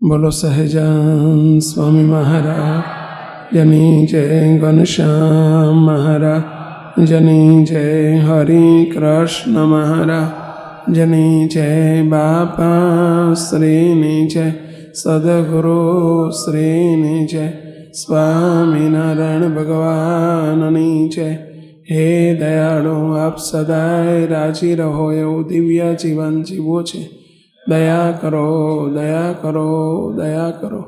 बोलो सहजान स्वामी महाराज जनी जय घनश्याम महाराज जनी जय हरि कृष्ण महाराज जनी जय बापा श्री जय सदगुरु श्री जय स्वामीनारायण भगवान जय। हे दयाळु आप सदाय राजी रहो एवं दिव्य जीवन जीवो छे, दया करो दया करो दया करो।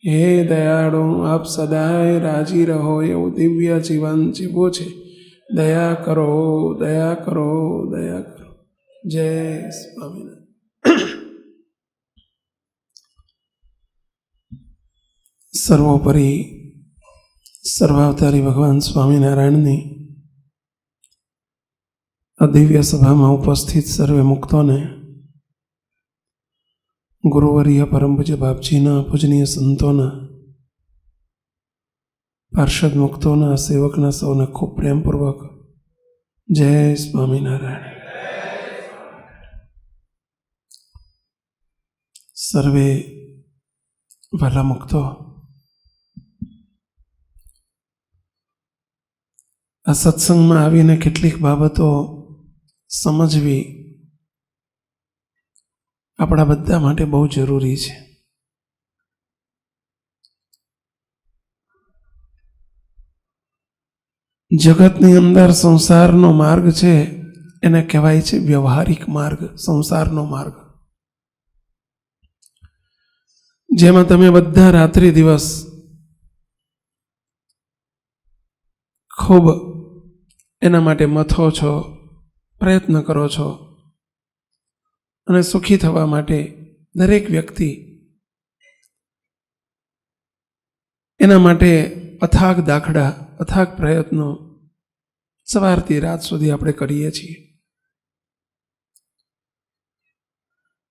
हे दयाळु आप सदाय राजी रहो एवं दिव्य जीवन जीवो छे, दया करो दया करो दया करो। जय स्वामीनारायण। सर्वोपरि सर्वावतारी भगवान स्वामीनारायणनी आ दिव्य सभामां उपस्थित सर्वे मुक्तोने गुरुवर्य परम पूज्य बापजीना पूजनीय संतोना पार्षद मुक्तोना सेवकना सौने खूब प्रेमपूर्वक जय स्वामीनारायण। सर्वे भला मुक्तो आ सत्संगमां आवीने કેટલીક બાબતો સમજવી આપણા બધા માટે બહુ જરૂરી છે। જગતની અંદર સંસારનો માર્ગ છે એને કહેવાય છે વ્યવહારિક માર્ગ, સંસારનો માર્ગ, જેમાં તમે બધા રાત્રિ દિવસ ખૂબ એના માટે મથો છો, પ્રયત્ન કરો છો અને સુખી થવા માટે દરેક વ્યક્તિ એના માટે અથાગ દાખલા, અથાગ પ્રયત્નો સવારથી રાત સુધી આપણે કરીએ છીએ।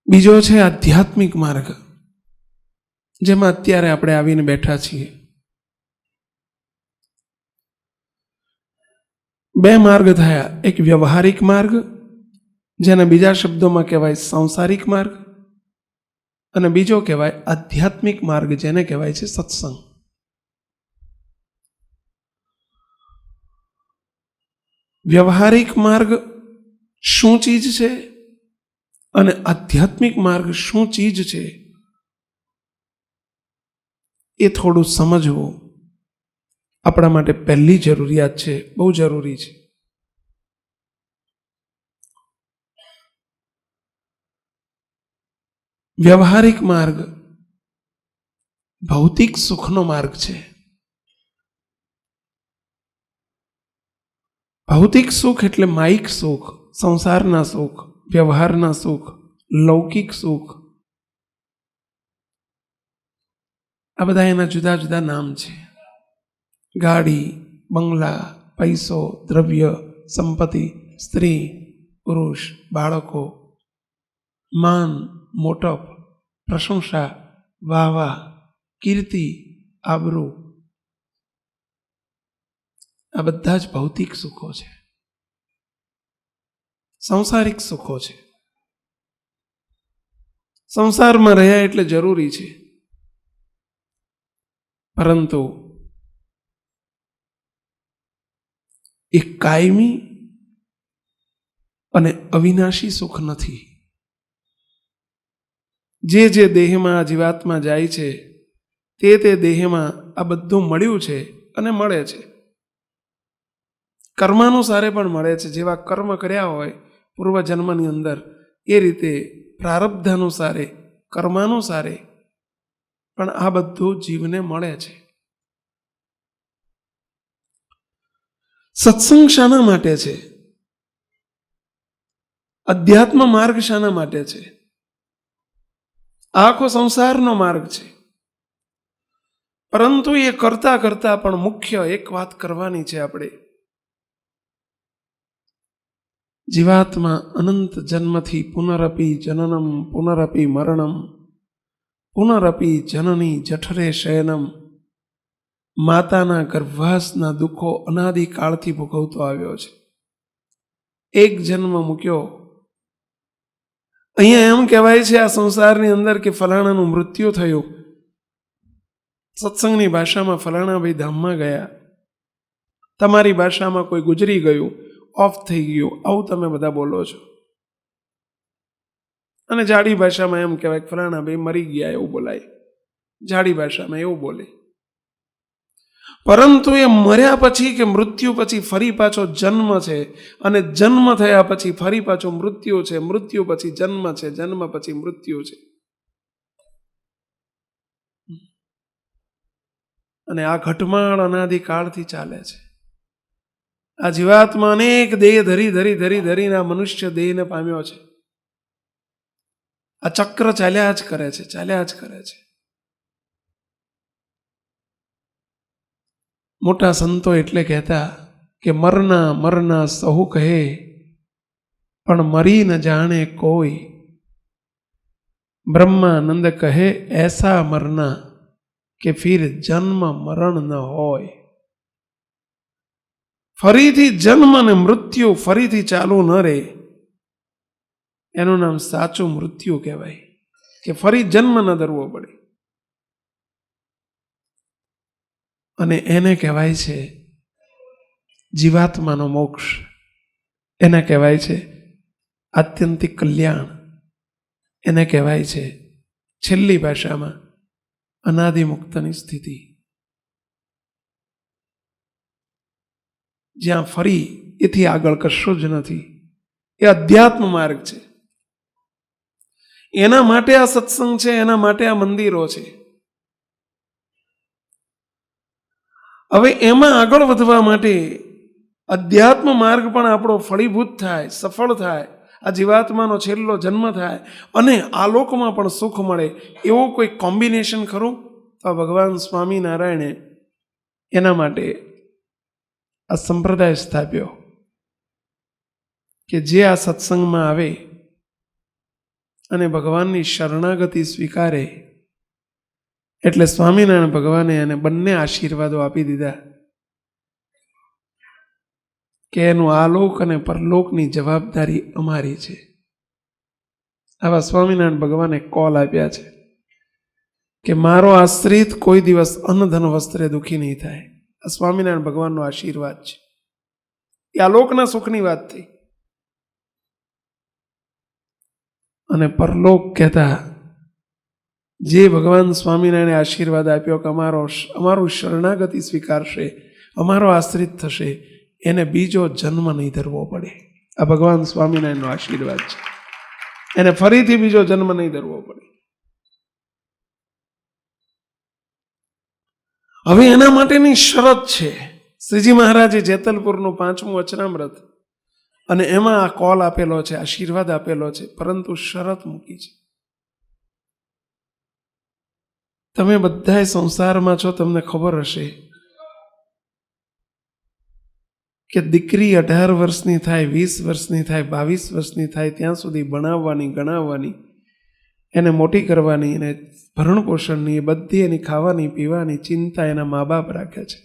બીજો છે આધ્યાત્મિક માર્ગ, જેમાં અત્યારે આપણે આવીને બેઠા છીએ। બે માર્ગ થયા, એક વ્યવહારિક માર્ગ જેને બીજા શબ્દોમાં કહેવાય સાંસારિક માર્ગ, અને બીજો કહેવાય આધ્યાત્મિક માર્ગ જેને કહેવાય છે સત્સંગ। વ્યવહારિક માર્ગ શું ચીજ છે અને આધ્યાત્મિક માર્ગ શું ચીજ છે એ થોડું સમજવું આપણા માટે પહેલી જરૂરિયાત છે, બહુ જરૂરી છે। વ્યવહારિક માર્ગ ભૌતિક સુખનો માર્ગ છે। ભૌતિક સુખ એટલે માયિક સુખ, સંસારના સુખ, વ્યવહારના સુખ, લૌકિક સુખ, આ બધા એના જુદા જુદા નામ છે। ગાડી, બંગલા, પૈસો, દ્રવ્ય, સંપત્તિ, સ્ત્રી, પુરુષ, બાળકો, માન, મોટપ, પ્રશંસા, વાહવાહ, કીર્તિ, આબરૂ, આ બધા જ ભૌતિક સુખો છે, સંસારિક સુખો છે। સંસારમાં રહ્યા એટલે જરૂરી છે, પરંતુ એ કાયમી અને અવિનાશી સુખ નથી। જે દેહમાં આ જીવાત્મા જાય છે તે દેહમાં આ બધું મળ્યું છે અને મળે છે, કર્માનુસારે પણ મળે છે। જેવા કર્મ કર્યા હોય પૂર્વજન્મની અંદર એ રીતે પ્રારબ્ધાનુસારે, કર્માનુસારે પણ આ બધું જીવને મળે છે। સત્સંગ શાના માટે છે? અધ્યાત્મ માર્ગ શાના માટે છે? આખો સંસારનો માર્ગ છે, પરંતુ એ કરતા કરતા પણ મુખ્ય એક વાત કરવાની છે આપણે। જીવાત્મા અનંત જન્મથી પુનરપી જનનમ પુનરપી મરણમ પુનરપી જનની જઠરે શયનમ, માતાના ગર્ભાશના દુઃખો અનાદિકાળથી ભોગવતો આવ્યો છે। એક જન્મ મૂક્યો અહીંયા એમ કહેવાય છે આ સંસારની અંદર કે ફલાણાનું મૃત્યુ થયું, સત્સંગની ભાષામાં ફલાણા ભાઈ ધામમાં ગયા, તમારી ભાષામાં કોઈ ગુજરી ગયું, ઓફ થઈ ગયું, આવું તમે બધા બોલો છો. અને જાડી ભાષામાં એમ કહેવાય કે ફલાણા ભાઈ મરી ગયા એવું બોલાય, જાડી ભાષામાં એવું બોલે. પરંતુ એ મર્યા પછી કે મૃત્યુ પછી ફરી પાછો જન્મ છે, અને જન્મ થયા પછી ફરી પાછો મૃત્યુ છે, મૃત્યુ પછી જન્મ છે, જન્મ પછી મૃત્યુ છે. અને આ ઘટમાળ અનાદિકાળથી ચાલે છે. આ જીવાત્મા અનેક દેહ ધરી ધરી ધરી ધરીને આ મનુષ્ય દેહને પામ્યો છે. આ ચક્ર ચાલ્યા જ કરે છે, ચાલ્યા જ કરે છે. મોટા સંતો એટલે કહેતા કે મરના મરના સહુ કહે, પણ મરી ન જાણે કોઈ. બ્રહ્માનંદ કહે એસા મરના કે ફિર જન્મ મરણ ન હોય. ફરીથી જન્મ ને મૃત્યુ ફરીથી ચાલુ ન રહે, એનું નામ સાચું મૃત્યુ કહેવાય, કે ફરી જન્મ ન ધરવો પડે. અને એને કહેવાય છે જીવાત્માનો મોક્ષ, એને કહેવાય છે આત્યંતિક કલ્યાણ, એને કહેવાય છે છેલ્લી ભાષામાં અનાદિમુક્તની સ્થિતિ, જ્યાં ફરી એથી આગળ કશું જ નથી. એ અધ્યાત્મ માર્ગ છે. એના માટે આ સત્સંગ છે, એના માટે આ મંદિરો છે. હવે એમાં આગળ વધવા માટે અધ્યાત્મ માર્ગ પણ આપણો ફળીભૂત થાય, સફળ થાય, આ જીવાત્માનો છેલ્લો જન્મ થાય અને આલોકમાં પણ સુખ મળે, એવું કોઈ કોમ્બિનેશન ખરું? તો ભગવાન સ્વામિનારાયણે એના માટે આ સંપ્રદાય સ્થાપ્યો કે જે આ સત્સંગમાં આવે અને ભગવાનની શરણાગતિ સ્વીકારે, એટલે સ્વામિનારાયણ ભગવાને એને બંને આશીર્વાદો આપી દીધા કે એનું આલોક અને પરલોકની જવાબદારી અમારી છે. આવા સ્વામિનારાયણ ભગવાને કોલ આપ્યા છે કે મારો આશ્રિત કોઈ દિવસ અન્ન ધન વસ્ત્રે દુઃખી નહીં થાય. આ સ્વામિનારાયણ ભગવાનનો આશીર્વાદ છે. એ આલોકના સુખની વાત થઈ. અને પરલોક કહેતા જે ભગવાન સ્વામિનારાયણે આશીર્વાદ આપ્યો કે અમારું શરણાગતિ સ્વીકારશે, અમારો આશ્રિત થશે, એને બીજો જન્મ નહીં ધરવો પડે. આ ભગવાન સ્વામિનારાયણનો આશીર્વાદ છે. એને ફરીથી બીજો જન્મ નહીં ધરવો પડે. હવે એના માટેની શરત છે. શ્રીજી મહારાજે જેતલપુરનું 5મું વચનામૃત, અને એમાં આ કોલ આપેલો છે, આશીર્વાદ આપેલો છે, પરંતુ શરત મૂકી છે. તમે બધા સંસારમાં છો, તમને ખબર હશે કે દીકરી 18 વર્ષની થાય, 20 વર્ષની થાય, 22 વર્ષની થાય ત્યાં સુધી ભણાવવાની, ગણાવવાની, એને મોટી કરવાની, એને ભરણ પોષણની, એ બધી એની ખાવાની પીવાની ચિંતા એના મા બાપ રાખે છે.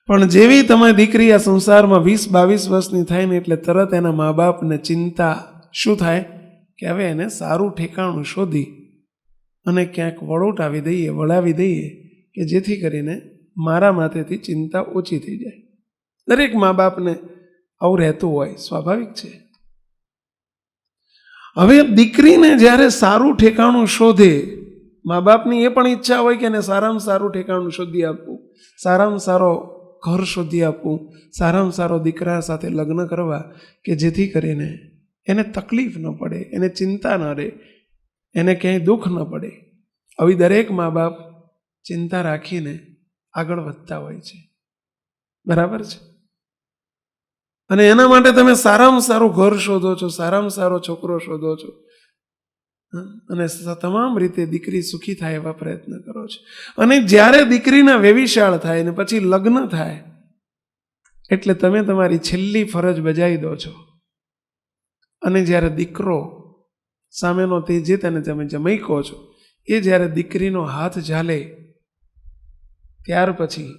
પણ જેવી તમારી દીકરી આ સંસારમાં 20-22 વર્ષની થાય ને એટલે તરત એના મા બાપને ચિંતા શું થાય કે હવે એને સારું ઠેકાણું શોધી અને ક્યાંક વળાવી દઈએ કે જેથી કરીને મારા માથેથી ચિંતા ઓછી થઈ જાય. દરેક મા બાપને આવું રહેતું હોય, સ્વાભાવિક છે. હવે દીકરીને જ્યારે સારું ઠેકાણું શોધે, મા બાપની એ પણ ઈચ્છા હોય કે એને સારામાં સારું ઠેકાણું શોધી આપવું, સારામાં સારો ઘર શોધી આપવું, સારામાં સારો દીકરા સાથે લગ્ન કરવા કે જેથી કરીને એને તકલીફ ન પડે, એને ચિંતા ન રહે, એને ક્યાંય દુઃખ ન પડે. આવી દરેક મા બાપ ચિંતા રાખીને આગળ વધતા હોય છે. બરાબર છે? અને એના માટે તમે સારામાં સારું ઘર શોધો છો, સારામાં સારો છોકરો શોધો છો, અને તમામ રીતે દીકરી સુખી થાય એવા પ્રયત્ન કરો છો. અને જ્યારે દીકરીના વેવિશાળ થાય ને પછી લગ્ન થાય એટલે તમે તમારી છેલ્લી ફરજ બજાવી દો છો. અને જ્યારે દીકરો સામેનો તે જે તેને તમે જમાઈ કહો છો એ જ્યારે દીકરીનો હાથ ઝાલે ત્યાર પછી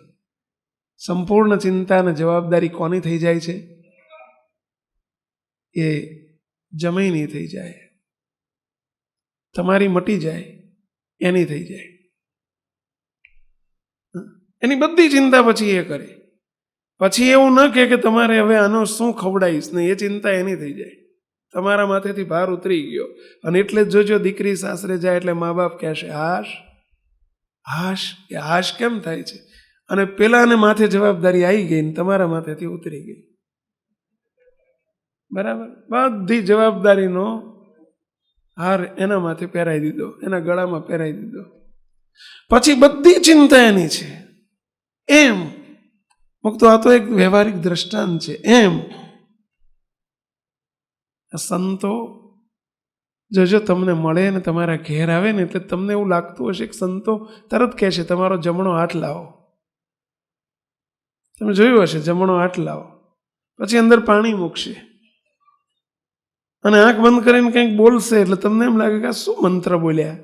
સંપૂર્ણ ચિંતા અને જવાબદારી કોની થઈ જાય છે? એ જમાઈની થઈ જાય, તમારી મટી જાય, એની થઈ જાય. એની બધી ચિંતા પછી એ કરે. પછી એવું ન કે તમારે હવે આનો શું ખવડાવીશ, ને એ ચિંતા એની થઈ જાય. તમારા માથેથી ભાર ઉતરી ગયો. અને એટલે જ જોજો, દીકરી સાસરે જાય એટલે મા બાપ કહેશે હાશ હાશ. એ હાશ કેમ થાય છે? અને પેલાને માથે જવાબદારી આવી ગઈ ને તમારા માથેથી ઉતરી ગઈ. બરાબર? બધી જવાબદારીનો હાર એના માથે પહેરાવી દીધો, એના ગળામાં પહેરાવી દીધો. પછી બધી ચિંતા એની છે. એમ મુક્તો આ તો એક વ્યવહારિક દ્રષ્ટાંત છે. એમ સંતો જોજો તમને મળે ને તમારા ઘેર આવે ને એટલે તમને એવું લાગતું હશે કે સંતો તરત કહે છે તમારો જમણો હાથ લાવો. તમે જોયું હશે, જમણો હાથ લાવો, પછી અંદર પાણી મૂકશે અને આંખ બંધ કરીને કંઈક બોલશે એટલે તમને એમ લાગે કે આ શું મંત્ર બોલ્યા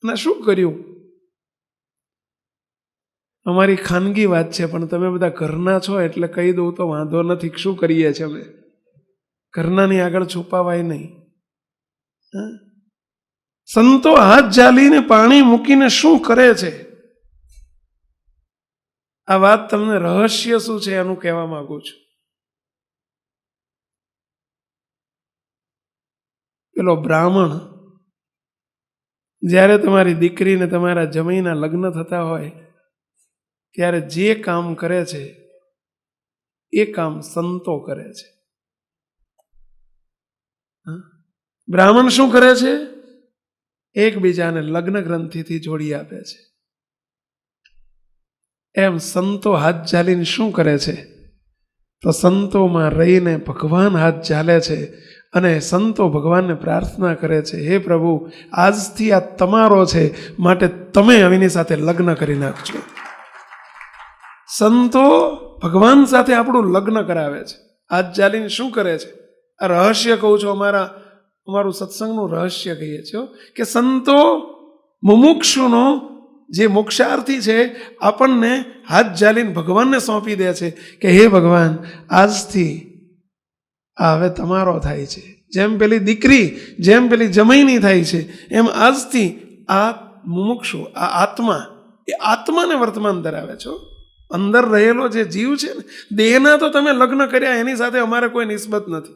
અને શું કર્યું. અમારી ખાનગી વાત છે, પણ તમે બધા ઘરના છો એટલે કહી દઉં તો વાંધો નથી. શું કરીએ છીએ અમે? ઘરનાની આગળ છુપાવાય નહીં. સંતો હાથ ઝાલીને પાણી મૂકીને શું કરે છે? આ વાત તમને રહસ્ય શું છે એનું કહેવા માંગુ છું. પેલો બ્રાહ્મણ જ્યારે તમારી દીકરીને તમારા જમાઈના લગ્ન થતા હોય ત્યારે જે કામ કરે છે એ કામ સંતો કરે છે. બ્રાહ્મણ શું કરે છે? એકબીજાને લગ્ન ગ્રંથિથી જોડી આપે છે. એમ સંતો હાથ ઝાલીને શું કરે છે? તો સંતોમાં રહીને ભગવાન હાથ ઝાલે છે અને સંતો ભગવાનને પ્રાર્થના કરે છે, હે પ્રભુ, આજથી આ તમારો છે, માટે તમે આની સાથે લગ્ન કરી નાખજો. સંતો ભગવાન સાથે આપણું લગ્ન કરાવે છે. હાથ ઝાલીને શું કરે છે? આ રહસ્ય કહું છું, અમારું સત્સંગનું રહસ્ય કહીએ છીએ કે સંતો મુમુક્ષુનો જે મોક્ષાર્થી છે આપણને હાથ ઝાલીને ભગવાનને સોંપી દે છે કે હે ભગવાન, આજથી આ હવે તમારો થાય છે. જેમ પેલી દીકરી, જેમ પેલી જમાઈની થાય છે, એમ આજથી આ મુમુક્ષુ, આ આત્મા, એ આત્માને વર્તમાન ધરાવે છો. અંદર રહેલો જે જીવ છે ને, દેહના તો તમે લગ્ન કર્યા, એની સાથે અમારે કોઈ નિસ્બત નથી,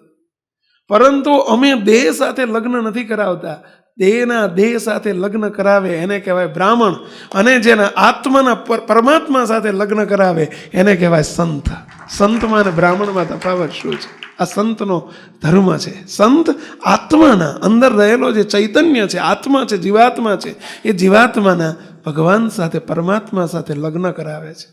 પરંતુ અમે દેહ સાથે લગ્ન નથી કરાવતા. દેહના દેહ સાથે લગ્ન કરાવે એને કહેવાય બ્રાહ્મણ, અને જેના આત્માના પરમાત્મા સાથે લગ્ન કરાવે એને કહેવાય સંત. સંતમાં અને બ્રાહ્મણમાં તફાવત શું છે? આ સંતનો ધર્મ છે. સંત આત્માના અંદર રહેલો જે ચૈતન્ય છે, આત્મા છે, જીવાત્મા છે, એ જીવાત્માના ભગવાન સાથે, પરમાત્મા સાથે લગ્ન કરાવે છે.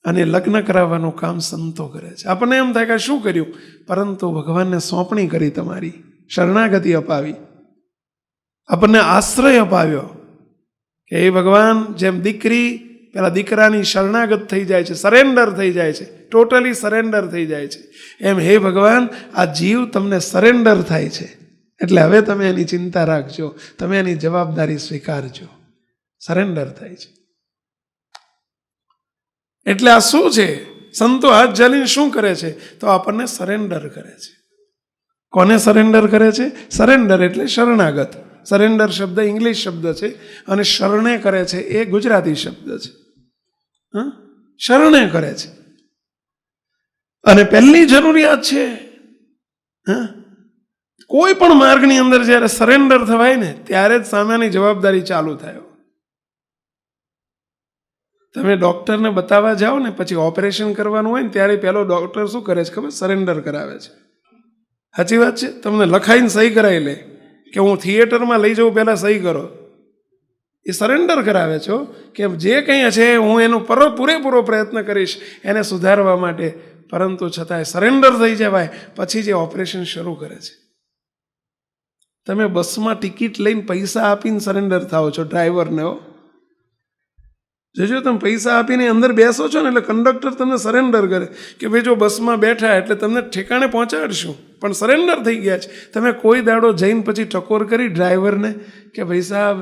અને લગ્ન કરાવવાનું કામ સંતો કરે છે. આપણને એમ થાય કે શું કર્યું, પરંતુ ભગવાનને સોંપણી કરી, તમારી શરણાગતિ અપાવી, આપણને આશ્રય અપાવ્યો કે એ ભગવાન, જેમ દીકરી પેલા દીકરાની શરણાગત થઈ જાય છે, સરેન્ડર થઈ જાય છે, ટોટલી સરેન્ડર થઈ જાય છે, એમ હે ભગવાન, આ જીવ તમને સરેન્ડર થાય છે, એટલે હવે તમે એની ચિંતા રાખજો, તમે એની જવાબદારી સ્વીકારજો. સરેન્ડર થાય છે. એટલે આ શું છે? સંતો હાથ ઝાલીને શું કરે છે? તો આપણને સરેન્ડર કરે છે. કોને સરેન્ડર કરે છે? સરેન્ડર એટલે શરણાગત. સરેન્ડર શબ્દ ઇંગ્લિશ શબ્દ છે અને શરણે કરે છે એ ગુજરાતી શબ્દ છે. શરણે કરે છે. અને પહેલી જરૂરિયાત છે, કોઈ પણ માર્ગની અંદર જ્યારે સરેન્ડર થવાય ને ત્યારે જ સામેની જવાબદારી ચાલુ થાય. તમે ડૉક્ટરને બતાવવા જાઓ ને, પછી ઓપરેશન કરવાનું હોય ને ત્યારે પહેલો ડૉક્ટર શું કરે છે ખબર? સરેન્ડર કરાવે છે. સાચી વાત છે? તમને લખાઈને સહી કરાવી લે કે હું થિયેટરમાં લઈ જાઉં, પહેલાં સહી કરો. એ સરેન્ડર કરાવે છો કે જે કંઈ છે હું એનો પૂરેપૂરો પ્રયત્ન કરીશ એને સુધારવા માટે, પરંતુ છતાંય સરેન્ડર થઈ જવાય પછી જે ઓપરેશન શરૂ કરે છે. તમે બસમાં ટિકિટ લઈને પૈસા આપીને સરેન્ડર થાઓ છો ડ્રાઈવરને. જોજો, તમે પૈસા આપીને અંદર બેસો છો ને એટલે કંડક્ટર તમને સરેન્ડર કરે કે ભાઈ જો બસમાં બેઠા એટલે તમને ઠેકાણે પહોંચાડશું, પણ સરેન્ડર થઈ ગયા છે. તમે કોઈ દાડો જઈને પછી ટકોર કરી ડ્રાઈવરને કે ભાઈ સાહેબ,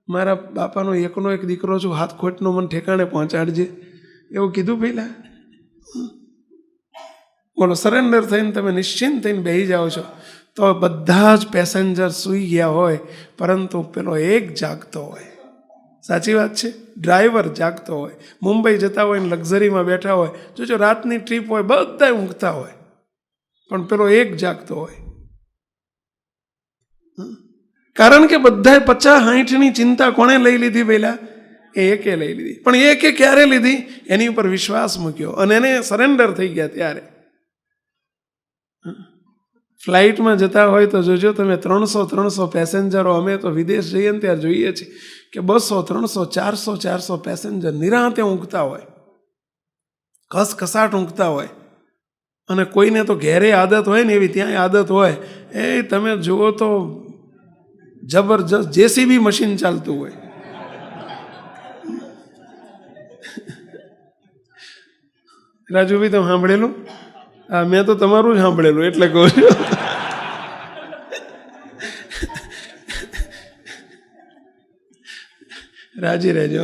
મારા બાપાનો એકનો એક દીકરો છું, હાથ ખોટનો મને ઠેકાણે પહોંચાડજે, એવું કીધું પહેલાં? બોલો, સરેન્ડર થઈને તમે નિશ્ચિંત થઈને બેસી જાઓ છો તો બધા જ પેસેન્જર સૂઈ ગયા હોય, પરંતુ પેલો એક જાગતો હોય. સાચી વાત છે. ડ્રાઈવર જાગતો હોય, મુંબઈ જતા હોય ને લક્ઝરીમાં બેઠા હોય, જોજો રાતની ટ્રીપ હોય, બધા ઊંઘતા હોય, પણ પેલો એક જાગતો હોય. કારણ કે બધાએ 50-60ની ચિંતા કોણે લઈ લીધી પહેલા? એકે લઈ લીધી. પણ એકે ક્યારે લીધી? એની ઉપર વિશ્વાસ મૂક્યો અને એને સરેન્ડર થઈ ગયા ત્યારે. ફ્લાઇટમાં જતા હોય તો જોજો તમે, 300 પેસેન્જરો, અમે તો વિદેશ જઈએ ને ત્યારે જોઈએ છીએ કે 200, 300, 400 પેસેન્જર નિરાંતે ઊંઘતા હોય, ઘસઘસાટ ઊંઘતા હોય. અને કોઈને તો ઘેરે આદત હોય ને એવી ત્યાં આદત હોય, એ તમે જુઓ તો જબરજસ્ત જેસીબી મશીન ચાલતું હોય. રાજુભાઈ તમે સાંભળેલું? હા, મેં તો તમારું જ સાંભળેલું એટલે કહું છું. રાજી રહેજો.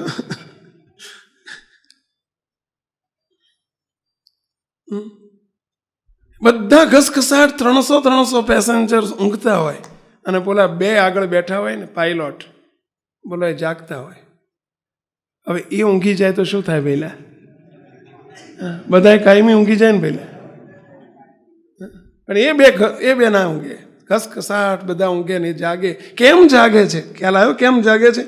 બધા ઘસઘસાટ 300 પેસેન્જર ઊંઘતા હોય અને બોલા 2 આગળ બેઠા હોય ને પાયલોટ, બોલો એ જાગતા હોય. હવે એ ઊંઘી જાય તો શું થાય પહેલા? બધા કાયમી ઊંઘી જાય ને પહેલા, પણ એ બે ના ઊંઘે. ઘસઘસાટ બધા ઊંઘે ને જાગે. કેમ જાગે છે? ખ્યાલ આવ્યો કેમ જાગે છે?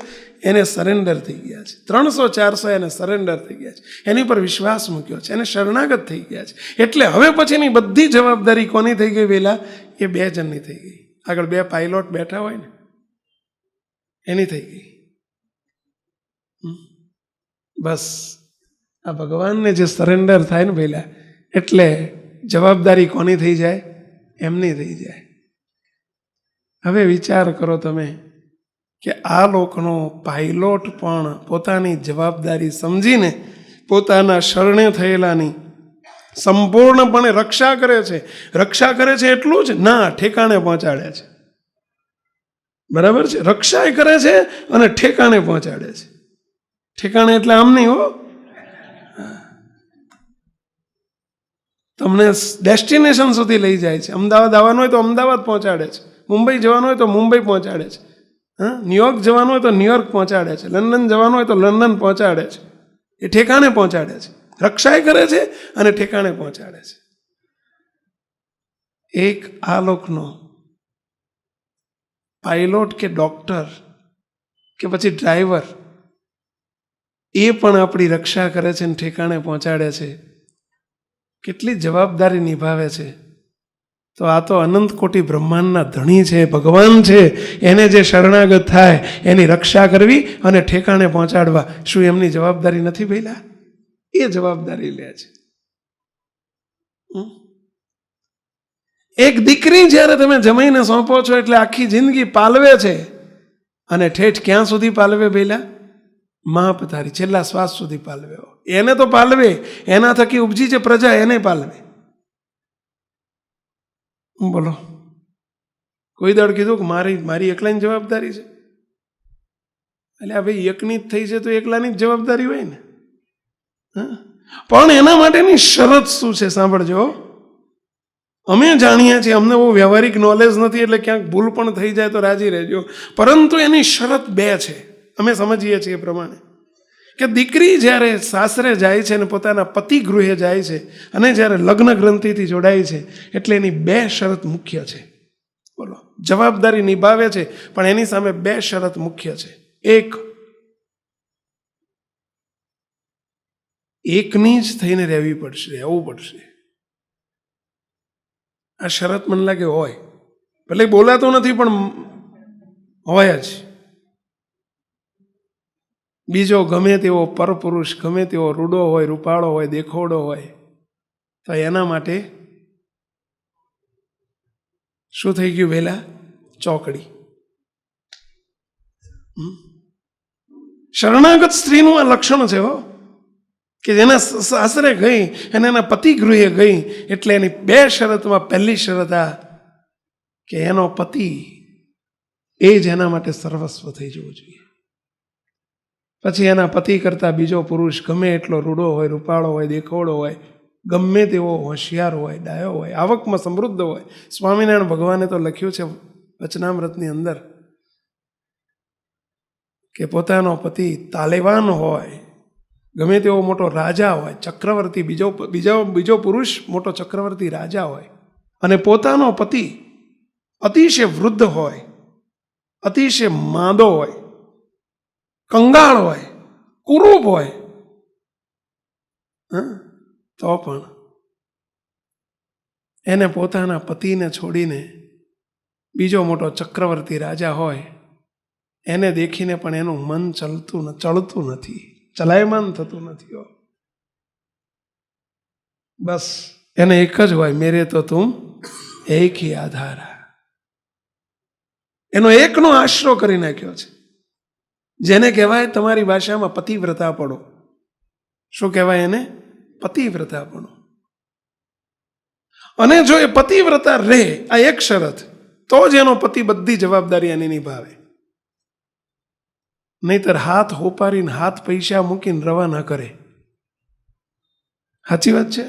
એને સરેન્ડર થઈ ગયા છે. 300-400 એને સરેન્ડર થઈ ગયા છે, એની પર વિશ્વાસ મૂક્યો છે, એને શરણાગત થઈ ગયા છે. એટલે હવે પછીની બધી જવાબદારી કોની થઈ ગઈ પહેલા? એ 2 જણની થઈ ગઈ. આગળ 2 પાયલોટ બેઠા હોય ને એની થઈ ગઈ. બસ આ ભગવાનને જે સરેન્ડર થાય ને પહેલા, એટલે જવાબદારી કોની થઈ જાય? એમની થઈ જાય. હવે વિચાર કરો તમે કે આ લોકનો પાયલોટ પણ પોતાની જવાબદારી સમજીને પોતાના શરણે થયેલાની સંપૂર્ણપણે રક્ષા કરે છે. રક્ષા કરે છે એટલું જ ના, ઠેકાણે પહોંચાડે છે. બરાબર છે? રક્ષા કરે છે અને ઠેકાણે પહોંચાડે છે. ઠેકાણે એટલે આમ નહીં હો, તમને ડેસ્ટિનેશન સુધી લઈ જાય છે. અમદાવાદ આવવાનું હોય તો અમદાવાદ પહોંચાડે છે, મુંબઈ જવાનું હોય તો મુંબઈ પહોંચાડે છે, ન્યુયોર્ક જવાનું હોય તો ન્યુયોર્ક પહોંચાડે છે, લંડન જવાનું હોય તો લંડન પહોંચાડે છે. એ ઠેકાણે પહોંચાડે છે. રક્ષાએ કરે છે અને ઠેકાણે પહોંચાડે છે. એક આ લોકનો પાયલોટ કે ડોક્ટર કે પછી ડ્રાઈવર, એ પણ આપણી રક્ષા કરે છે અને ઠેકાણે પહોંચાડે છે. કેટલી જવાબદારી નિભાવે છે. તો આ તો અનંત કોટી બ્રહ્માંડના ધણી છે, ભગવાન છે. એને જે શરણાગત થાય એની રક્ષા કરવી અને ઠેકાણે પહોંચાડવા, શું એમની જવાબદારી નથી પહેલા? એ જવાબદારી લે છે. એક દીકરી જ્યારે તમે જમાઈને સોંપો છો એટલે આખી જિંદગી પાલવે છે, અને ઠેઠ ક્યાં સુધી પાલવે પહેલા? મહાપતારી, છેલ્લા શ્વાસ સુધી પાલવે. એને તો પાલવે, એના થકી ઉપજી છે પ્રજા, એને પાલવે. બોલો, કોઈ દળ કીધું કે મારી એકલાની જવાબદારી છે? એટલે આ ભાઈ એકની જ થઈ છે તો એકલાની જ જવાબદારી હોય ને. પણ એના માટેની શરત શું છે સાંભળજો. અમે જાણીએ છીએ, અમને બહુ વ્યવહારિક નોલેજ નથી, એટલે ક્યાંક ભૂલ પણ થઈ જાય તો રાજી રહેજો. પરંતુ એની શરત 2 છે, અમે સમજીએ છીએ એ પ્રમાણે. કે દીકરી જ્યારે સાસરે જાય છે અને પોતાના પતિ ગૃહે જાય છે અને જ્યારે લગ્ન ગ્રંથિથી જોડાય છે, એટલે એની 2 શરત મુખ્ય છે. બોલો, જવાબદારી નિભાવે છે પણ એની સામે 2 શરત મુખ્ય છે. એકની જ થઈને રહેવું પડશે. આ શરત મને લાગે હોય, ભલે બોલાતો નથી પણ હોય જ. બીજો ગમે તેવો પરપુરુષ, ગમે તેવો રૂડો હોય, રૂપાળો હોય, દેખોડો હોય, તો એના માટે શું થઈ ગયું? વહેલા ચોકડી. શરણાગત સ્ત્રીનું આ લક્ષણ છે હો, કે જેના સાસરે ગઈ અને એના પતિ ગૃહે ગઈ એટલે એની 2 શરતમાં પહેલી શરત આ કે એનો પતિ એ જ એના માટે સર્વસ્વ થઈ જવું જોઈએ. પછી એના પતિ કરતા બીજો પુરુષ ગમે એટલો રૂડો હોય, રૂપાળો હોય, દેખોડો હોય, ગમે તેવો હોશિયાર હોય, ડાયો હોય, આવકમાં સમૃદ્ધ હોય. સ્વામિનારાયણ ભગવાને તો લખ્યું છે વચનામૃતની અંદર કે પોતાનો પતિ તાલેવાન હોય, ગમે તેવો મોટો રાજા હોય, ચક્રવર્તી, બીજો પુરુષ મોટો ચક્રવર્તી રાજા હોય, અને પોતાનો પતિ અતિશય વૃદ્ધ હોય, અતિશય માંદો હોય, કંગાળ હોય, કુરૂપ હોય, તો પણ એને પોતાના પતિને છોડીને બીજો મોટો ચક્રવર્તી રાજા હોય એને દેખીને પણ એનું મન ચલતું નથી, ચલાયમાન થતું નથી. બસ એને એક જ હોય, મેરે તો તું એક હી આધારા. એનો એકનો આશરો કરી નાખ્યો છે, જેને કહેવાય તમારી ભાષામાં પતિવ્રતા પડો. શું કહેવાય એને? પતિવ્રતા પડો. અને જો એ પતિવ્રતા રહે, આ એક શરત, તો જ એનો પતિ બધી જવાબદારી એની નિભાવે. નહીતર હાથ હોપારીને હાથ પૈસા મૂકીને રવા ના કરે. સાચી વાત છે?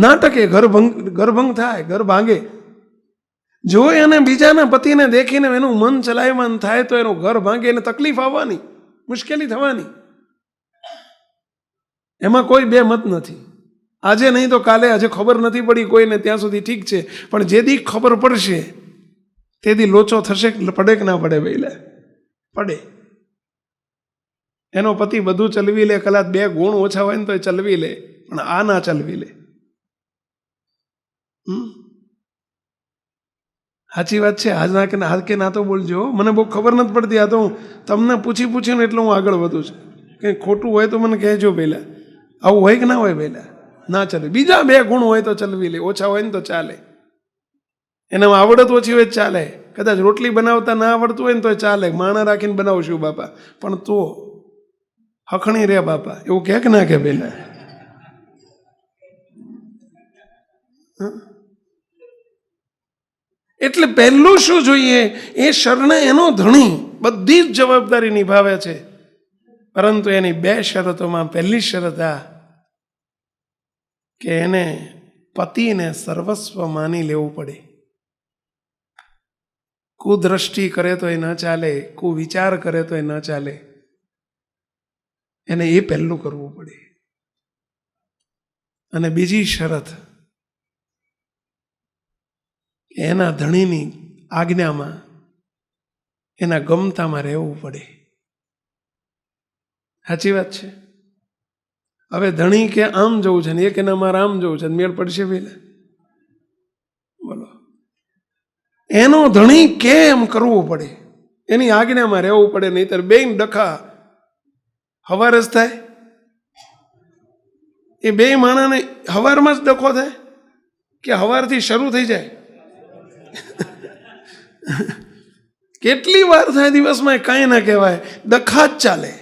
ના ટકે, ઘરભંગ થાય, ઘર ભાંગે. જો એને બીજાના પતિને દેખીને એનું મન ચલાયમાન થાય તો એનું ઘર ભાંગે, એને તકલીફ આવવાની, મુશ્કેલી થવાની. એમાં કોઈ બે મત નથી. આજે નહીં તો કાલે, આજે ખબર નથી પડી કોઈને, ત્યાં સુધી ઠીક છે, પણ જે દી ખબર પડશે તે દી લોચો થશે. પડે કે ના પડે? પહેલા પડે. એનો પતિ બધું ચલવી લે, કદાચ 2 ગુણ ઓછા હોય ને તો એ ચલવી લે, પણ આ ના ચલવી લે. સાચી વાત છે. હાથ કે ના તો બોલજો, મને બહુ ખબર નથી પડતી. આ તો હું તમને પૂછીને એટલે હું આગળ વધું છું. કંઈ ખોટું હોય તો મને કહેજો પહેલા. આવું હોય કે ના હોય? પહેલા ના ચાલે. બીજા 2 ગુણ હોય તો ચલવી લે, ઓછા હોય ને તો ચાલે. એનામાં આવડત ઓછી હોય ચાલે, કદાચ રોટલી બનાવતા ના આવડતું હોય ને તો ચાલે, માણા રાખીને બનાવશું બાપા, પણ તો હખણી રે બાપા, એવું કહે કે ના કે પહેલા? એટલે પહેલું શું જોઈએ? એ શરણે એનો ધણી બધી જ જવાબદારી નિભાવે છે, પરંતુ એની 2 શરતોમાં પહેલી શરત આ કે એને પતિને સર્વસ્વ માની લેવું પડે. કુદ્રષ્ટિ કરે તો એ ન ચાલે, કુવિચાર કરે તો એ ન ચાલે. એને એ પહેલું કરવું પડે. અને બીજી શરત, એના ધણીની આજ્ઞામાં, એના ગમતામાં રહેવું પડે. સાચી વાત છે? હવે ધણી કે આમ જવું છે ને એક એના મારે આમ જવું છે, મેળ પડશે પેલા? બોલો. એનો ધણી કેમ કરવું પડે, એની આજ્ઞામાં રહેવું પડે, નહીતર બેન ડખા હવાર જ થાય. એ 2 માણાને હવારમાં જ ડખો થાય કે હવારથી શરૂ થઈ જાય? કેટલી વાર થાય દિવસમાં? કાંઈ ના કહેવાય, ડખા જ ચાલે.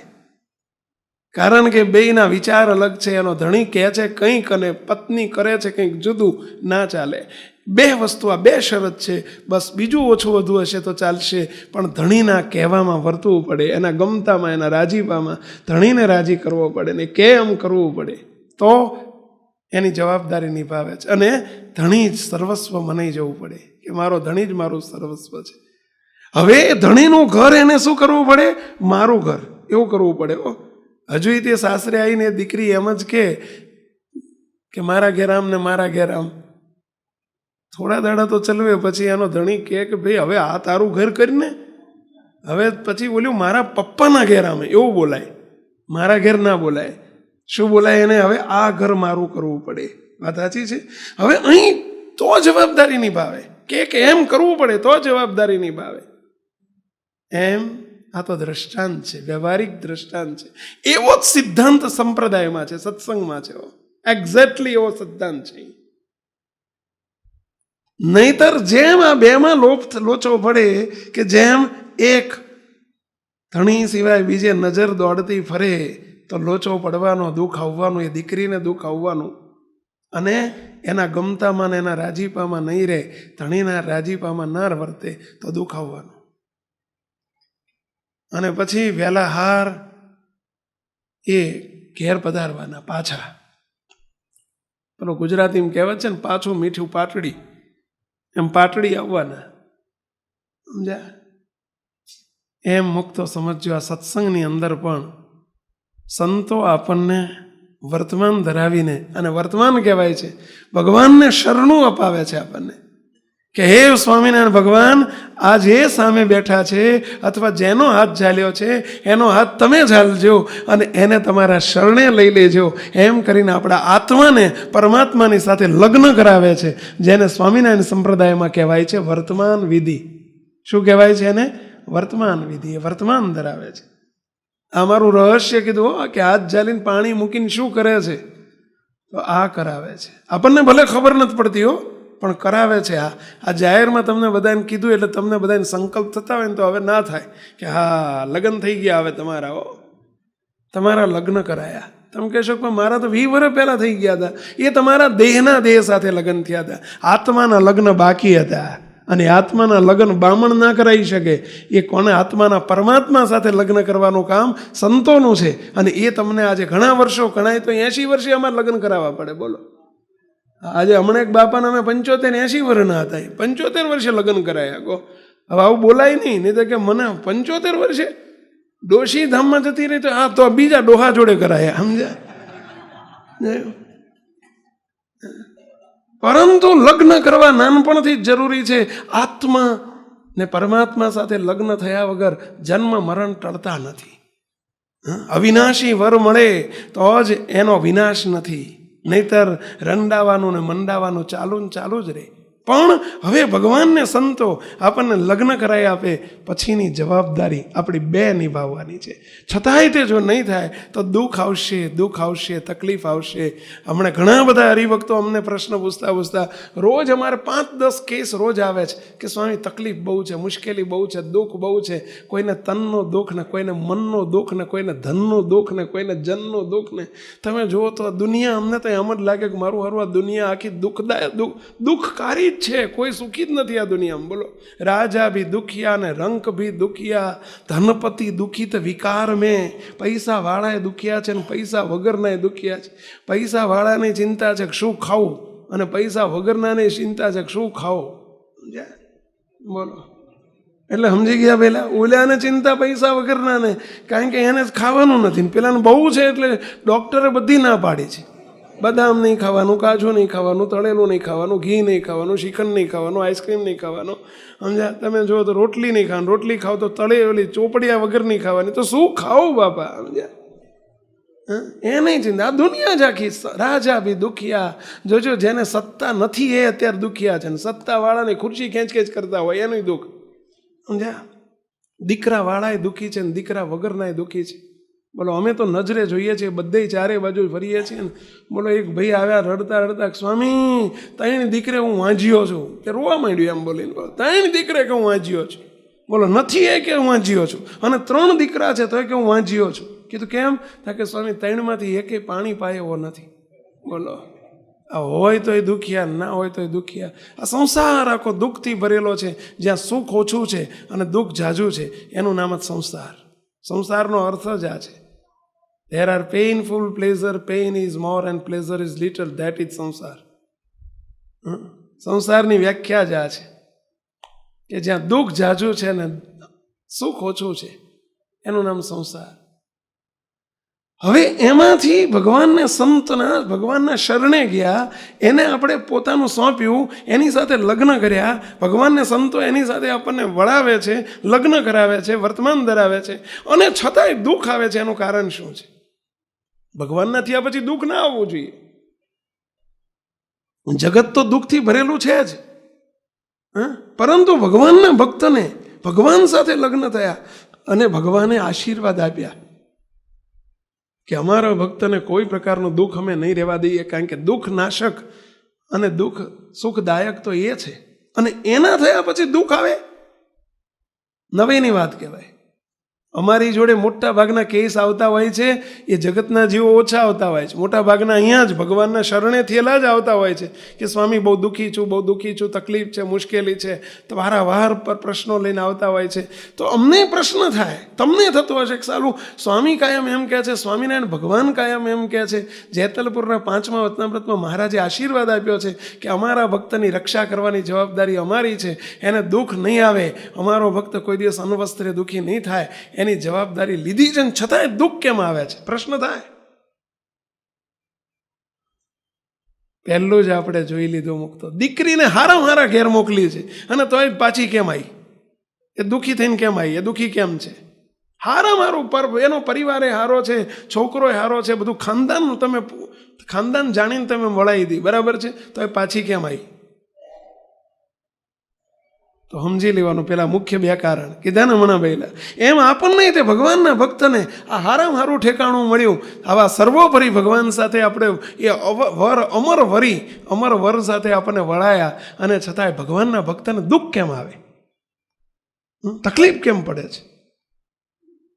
કારણ કે 2ના વિચાર અલગ છે. એનો ધણી કહે છે કંઈક અને પત્ની કરે છે કંઈક જુદું. ના ચાલે. 2 વસ્તુ, આ 2 શરત છે. બસ બીજું ઓછું વધુ હશે તો ચાલશે, પણ ધણીના કહેવામાં વર્તવું પડે, એના ગમતામાં, એના રાજીપામાં ધણીને રાજી કરવો પડે ને કેમ કરવું પડે, તો એની જવાબદારી નિભાવે છે. અને ધણી જ સર્વસ્વ મનાઈ જવું પડે કે મારો ધણી જ મારું સર્વસ્વ છે. હવે ધણીનું ઘર એને શું કરવું પડે? મારું ઘર એવું કરવું પડે. હજુ તે સાસરે આવીને દીકરી એમ જ કે મારા ઘેર આમ ને મારા ઘેર આમ. થોડા દાડા તો ચલવે, પછી એનો ધણી કે ભાઈ હવે આ તારું ઘર કરીને, હવે પછી બોલ્યું મારા પપ્પાના ઘેર આમે, એવું બોલાય. મારા ઘેર ના બોલાય. શું બોલાય એને? હવે આ ઘર મારું કરવું પડે. વાત સાચી છે? હવે અહીં તો જવાબદારી નિભાવે, કે એમ કરવું પડે તો જવાબદારી નિભાવે. એમ આ તો દ્રષ્ટાંત છે, વ્યવહારિક દ્રષ્ટાંત છે. એવો જ સિદ્ધાંત સંપ્રદાયમાં છે, સત્સંગમાં છે. એક્ઝેક્ટલી એવો સિદ્ધાંત છે. નહીતર જેમ આ 2માં લોચો પડે કે જેમ એક ધણી સિવાય બીજે નજર દોડતી ફરે તો લોચો પડવાનો, દુઃખ આવવાનું, એ દીકરીને દુઃખ આવવાનું. અને એના ગમતામાં ને એના રાજીપામાં નહીં રહે, ધણીના રાજીપામાં ના વર્તે તો દુઃખ આવવાનું. અને પછી વહેલા હાર એ ઘેર પધારવાના પાછા. પેલો ગુજરાતીમાં કહેવત છે ને, પાછું મીઠું પાટડી, એમ પાટડી આવવાના. સમજ્યા? એમ મુક્તો સમજો. આ સત્સંગની અંદર પણ સંતો આપણને વર્તમાન ધરાવીને, અને વર્તમાન કહેવાય છે, ભગવાનને શરણું અપાવે છે આપણને કે હે સ્વામિનારાયણ ભગવાન, આ જે સામે બેઠા છે અથવા જેનો હાથ ઝાલ્યો છે એનો હાથ તમે ઝાલજો અને એને તમારા શરણે લઈ લેજો. એમ કરીને આપણા આત્માને પરમાત્માની સાથે લગ્ન કરાવે છે, જેને સ્વામિનારાયણ સંપ્રદાયમાં કહેવાય છે વર્તમાન વિધિ. શું કહેવાય છે એને? વર્તમાન વિધિ. એ વર્તમાન ધરાવે છે. આ મારું રહસ્ય કીધું કે હાથ ઝાલીને પાણી મૂકીને શું કરે છે, તો આ કરાવે છે. આપણને ભલે ખબર નથી પડતી હો, પણ કરાવે છે. આ જાહેરમાં તમને બધાને કીધું એટલે તમને બધાને સંકલ્પ થતા હોય ને તો હવે ના થાય કે હા લગ્ન થઈ ગયા હવે તમારા, તમારા લગ્ન કરાયા. તમે કહેશો કે મારા તો 20 વર્ષ પહેલાં થઈ ગયા હતા. એ તમારા દેહના દેહ સાથે લગ્ન થયા હતા. આત્માના લગ્ન બાકી હતા. અને આત્માના લગ્ન બામણ ના કરાવી શકે. એ કોને? આત્માના પરમાત્મા સાથે લગ્ન કરવાનું કામ સંતોનું છે. અને એ તમને આજે ઘણા વર્ષો, ઘણા તો 80 વર્ષે અમારે લગ્ન કરાવવા પડે. બોલો, આજે હમણાં એક બાપાને અમે 75-80 વર્ષના હતા, 75 વર્ષે લગ્ન કરાયા. કહો હવે આવું બોલાય નહીં તો કે મને 75 વર્ષે ડોશી ધામમાં જતી રહી, તો આ તો બીજા ડોહા જોડે કરાયા. સમજ્યા? પરંતુ લગ્ન કરવા નાનપણથી જ જરૂરી છે. આત્મા ને પરમાત્મા સાથે લગ્ન થયા વગર જન્મ મરણ ટળતા નથી. અવિનાશી વર મળે તો જ એનો વિનાશ નથી, નહીતર રંડાવાનું ને મંડાવાનું ચાલુ ને ચાલુ જ રહે. પણ હવે ભગવાનને સંતો આપણને લગ્ન કરાવી આપે પછીની જવાબદારી આપણી 2 નિભાવવાની છે. છતાંય તે જો નહીં થાય તો દુઃખ આવશે, તકલીફ આવશે. હમણાં ઘણા બધા હરિભક્તો અમને પ્રશ્ન પૂછતા રોજ અમારે 5-10 કેસ રોજ આવે છે કે સ્વામી તકલીફ બહુ છે, મુશ્કેલી બહુ છે, દુઃખ બહુ છે. કોઈને તનનો દુઃખ ને, કોઈને મનનો દુઃખ ને, કોઈને ધનનો દુઃખ ને, કોઈને જનનો દુઃખ ને. તમે જુઓ તો આ દુનિયા, અમને તો એમ જ લાગે કે મારું હરવા દુનિયા આખી દુઃખદાયક, દુઃખકારી છે. કોઈ સુખી જ નથી આ દુનિયામાં. બોલો, રાજા ભી દુખિયા ને રંક ભી દુખિયા, ધનપતિ દુખિત વિકાર મેં. પૈસા વાળાએ દુખિયા છે ને પૈસા વગરના દુખિયા છે. પૈસા વાળાની ચિંતા છે કે શું ખાવું, અને પૈસા વગરનાની ચિંતા છે કે શું ખાવું. બોલો, એટલે સમજી ગયા? પેલા ઓલાને ચિંતા પૈસા વગરનાને, કારણ કે એને ખાવાનું નથી. પેલાને બહુ છે એટલે ડૉક્ટરે બધી ના પાડી છે. બદામ નહીં ખાવાનું, કાજુ નહીં ખાવાનું, તળેલું નહીં ખાવાનું, ઘી નહીં ખાવાનું, શ્રીખંડ નહીં ખાવાનું, આઈસ્ક્રીમ નહીં ખાવાનું. સમજ્યા? તમે જુઓ તો રોટલી નહીં ખાવાનું, રોટલી ખાવ તો તળેલી ચોપડિયા વગર નહીં ખાવાની. તો શું ખાવું બાપા? સમજ્યા? એ નહીં ચિંતા. આ દુનિયા જ આખી. રાજા બી દુખિયા. જોજો, જેને સત્તા નથી એ અત્યારે દુખિયા છે, ને સત્તાવાળાને ખુરશી ખેંચ કરતા હોય એનું દુઃખ. સમજ્યા? દીકરા વાળાએ દુઃખી છે ને દીકરા વગરનાય દુઃખી છે. બોલો, અમે તો નજરે જોઈએ છીએ, બધે ચારે બાજુ ફરીએ છીએ ને. બોલો, એક ભાઈ આવ્યા રડતા સ્વામી 3 દીકરે હું વાંજ્યો છું. તે રોવા માંડ્યું એમ બોલીને. 3 દીકરે કે હું વાંજ્યો છું. બોલો, નથી એ કે હું વાંજ્યો છું, અને 3 દીકરા છે તો કે હું વાંજ્યો છું. કીધું કેમ? કે સ્વામી 3માંથી એકે પાણી પાય એવો નથી. બોલો, આ હોય તો એ દુખિયા, ના હોય તો એ દુખિયા. આ સંસાર આખો દુઃખથી ભરેલો છે. જ્યાં સુખ ઓછું છે અને દુઃખ ઝાઝું છે, એનું નામ જ સંસાર. સંસારનો અર્થ જ આ છે. There are painful pleasure, pain is more and pleasure is little. That is સંસાર. સંસારની વ્યાખ્યા જ આ છે કે જ્યાં દુઃખ ઝાઝું છે ને સુખ ઓછું છે, એનું નામ સંસાર. હવે એમાંથી ભગવાનને સંતના, ભગવાનના શરણે ગયા, એને આપણે પોતાનું સોંપ્યું, એની સાથે લગ્ન કર્યા. ભગવાનને સંતો એની સાથે આપણને વળાવે છે, લગ્ન કરાવે છે, વર્તમાન ધરાવે છે, અને છતાંય દુઃખ આવે છે. એનું કારણ શું છે? ભગવાનના થયા પછી દુઃખ ના આવવું જોઈએ. જગત તો દુઃખથી ભરેલું છે જ, પરંતુ ભગવાનના ભક્તને ભગવાન સાથે લગ્ન થયા અને ભગવાને આશીર્વાદ આપ્યા કે અમારા ભક્તને કોઈ પ્રકારનું દુઃખ અમે નહીં રહેવા દઈએ, કારણ કે દુઃખ નાશક અને દુઃખ સુખદાયક તો એ છે. અને એના થયા પછી દુઃખ આવે, નવેની વાત કહેવાય. અમારી જોડે મોટા ભાગના કેસ આવતા હોય છે એ જગતના જીવો ઓછા આવતા હોય છે. મોટા ભાગના અહીંયા જ ભગવાનના શરણે થયેલા જ આવતા હોય છે કે સ્વામી બહુ દુઃખી છું, તકલીફ છે, મુશ્કેલી છે, તો વારંવાર પર પ્રશ્નો લઈને આવતા હોય છે. તો અમને પ્રશ્ન થાય, તમને થતો હશે કે સારું સ્વામી કાયમ એમ કહે છે, સ્વામિનારાયણ ભગવાન કાયમ એમ કહે છે, જેતલપુરના 5મા વતનામૃતમાં મહારાજે આશીર્વાદ આપ્યો છે કે અમારા ભક્તની રક્ષા કરવાની જવાબદારી અમારી છે, એને દુઃખ નહીં આવે, અમારો ભક્ત કોઈ દિવસ અનવસ્ત્રે દુઃખી નહીં થાય, એની જવાબદારી લીધી છે, છતાંય દુઃખ કેમ આવે છે? પ્રશ્ન થાય. પહેલું જ આપણે જોઈ લીધું મુક્તો, દીકરીને હારા ઘેર મોકલી છે અને તોય પાછી કેમ આવી? એ દુઃખી થઈને કેમ આવી? એ દુઃખી કેમ છે? હારું એનો પરિવાર હારો છે, છોકરો હારો છે, બધું ખાનદાન જાણીને તમે વળાવી દી, બરાબર છે, તો એ પાછી કેમ આવી? તો સમજી લેવાનું પેલા મુખ્ય 2 કારણ કીધા ને હમણાં પહેલા. એમ આપણને તે ભગવાનના ભક્તને આ હારું ઠેકાણું મળ્યું, આવા સર્વોપરી ભગવાન સાથે આપણે એ અમર વર સાથે આપણને વળાયા, અને છતાંય ભગવાનના ભક્તને દુઃખ કેમ આવે, તકલીફ કેમ પડે છે?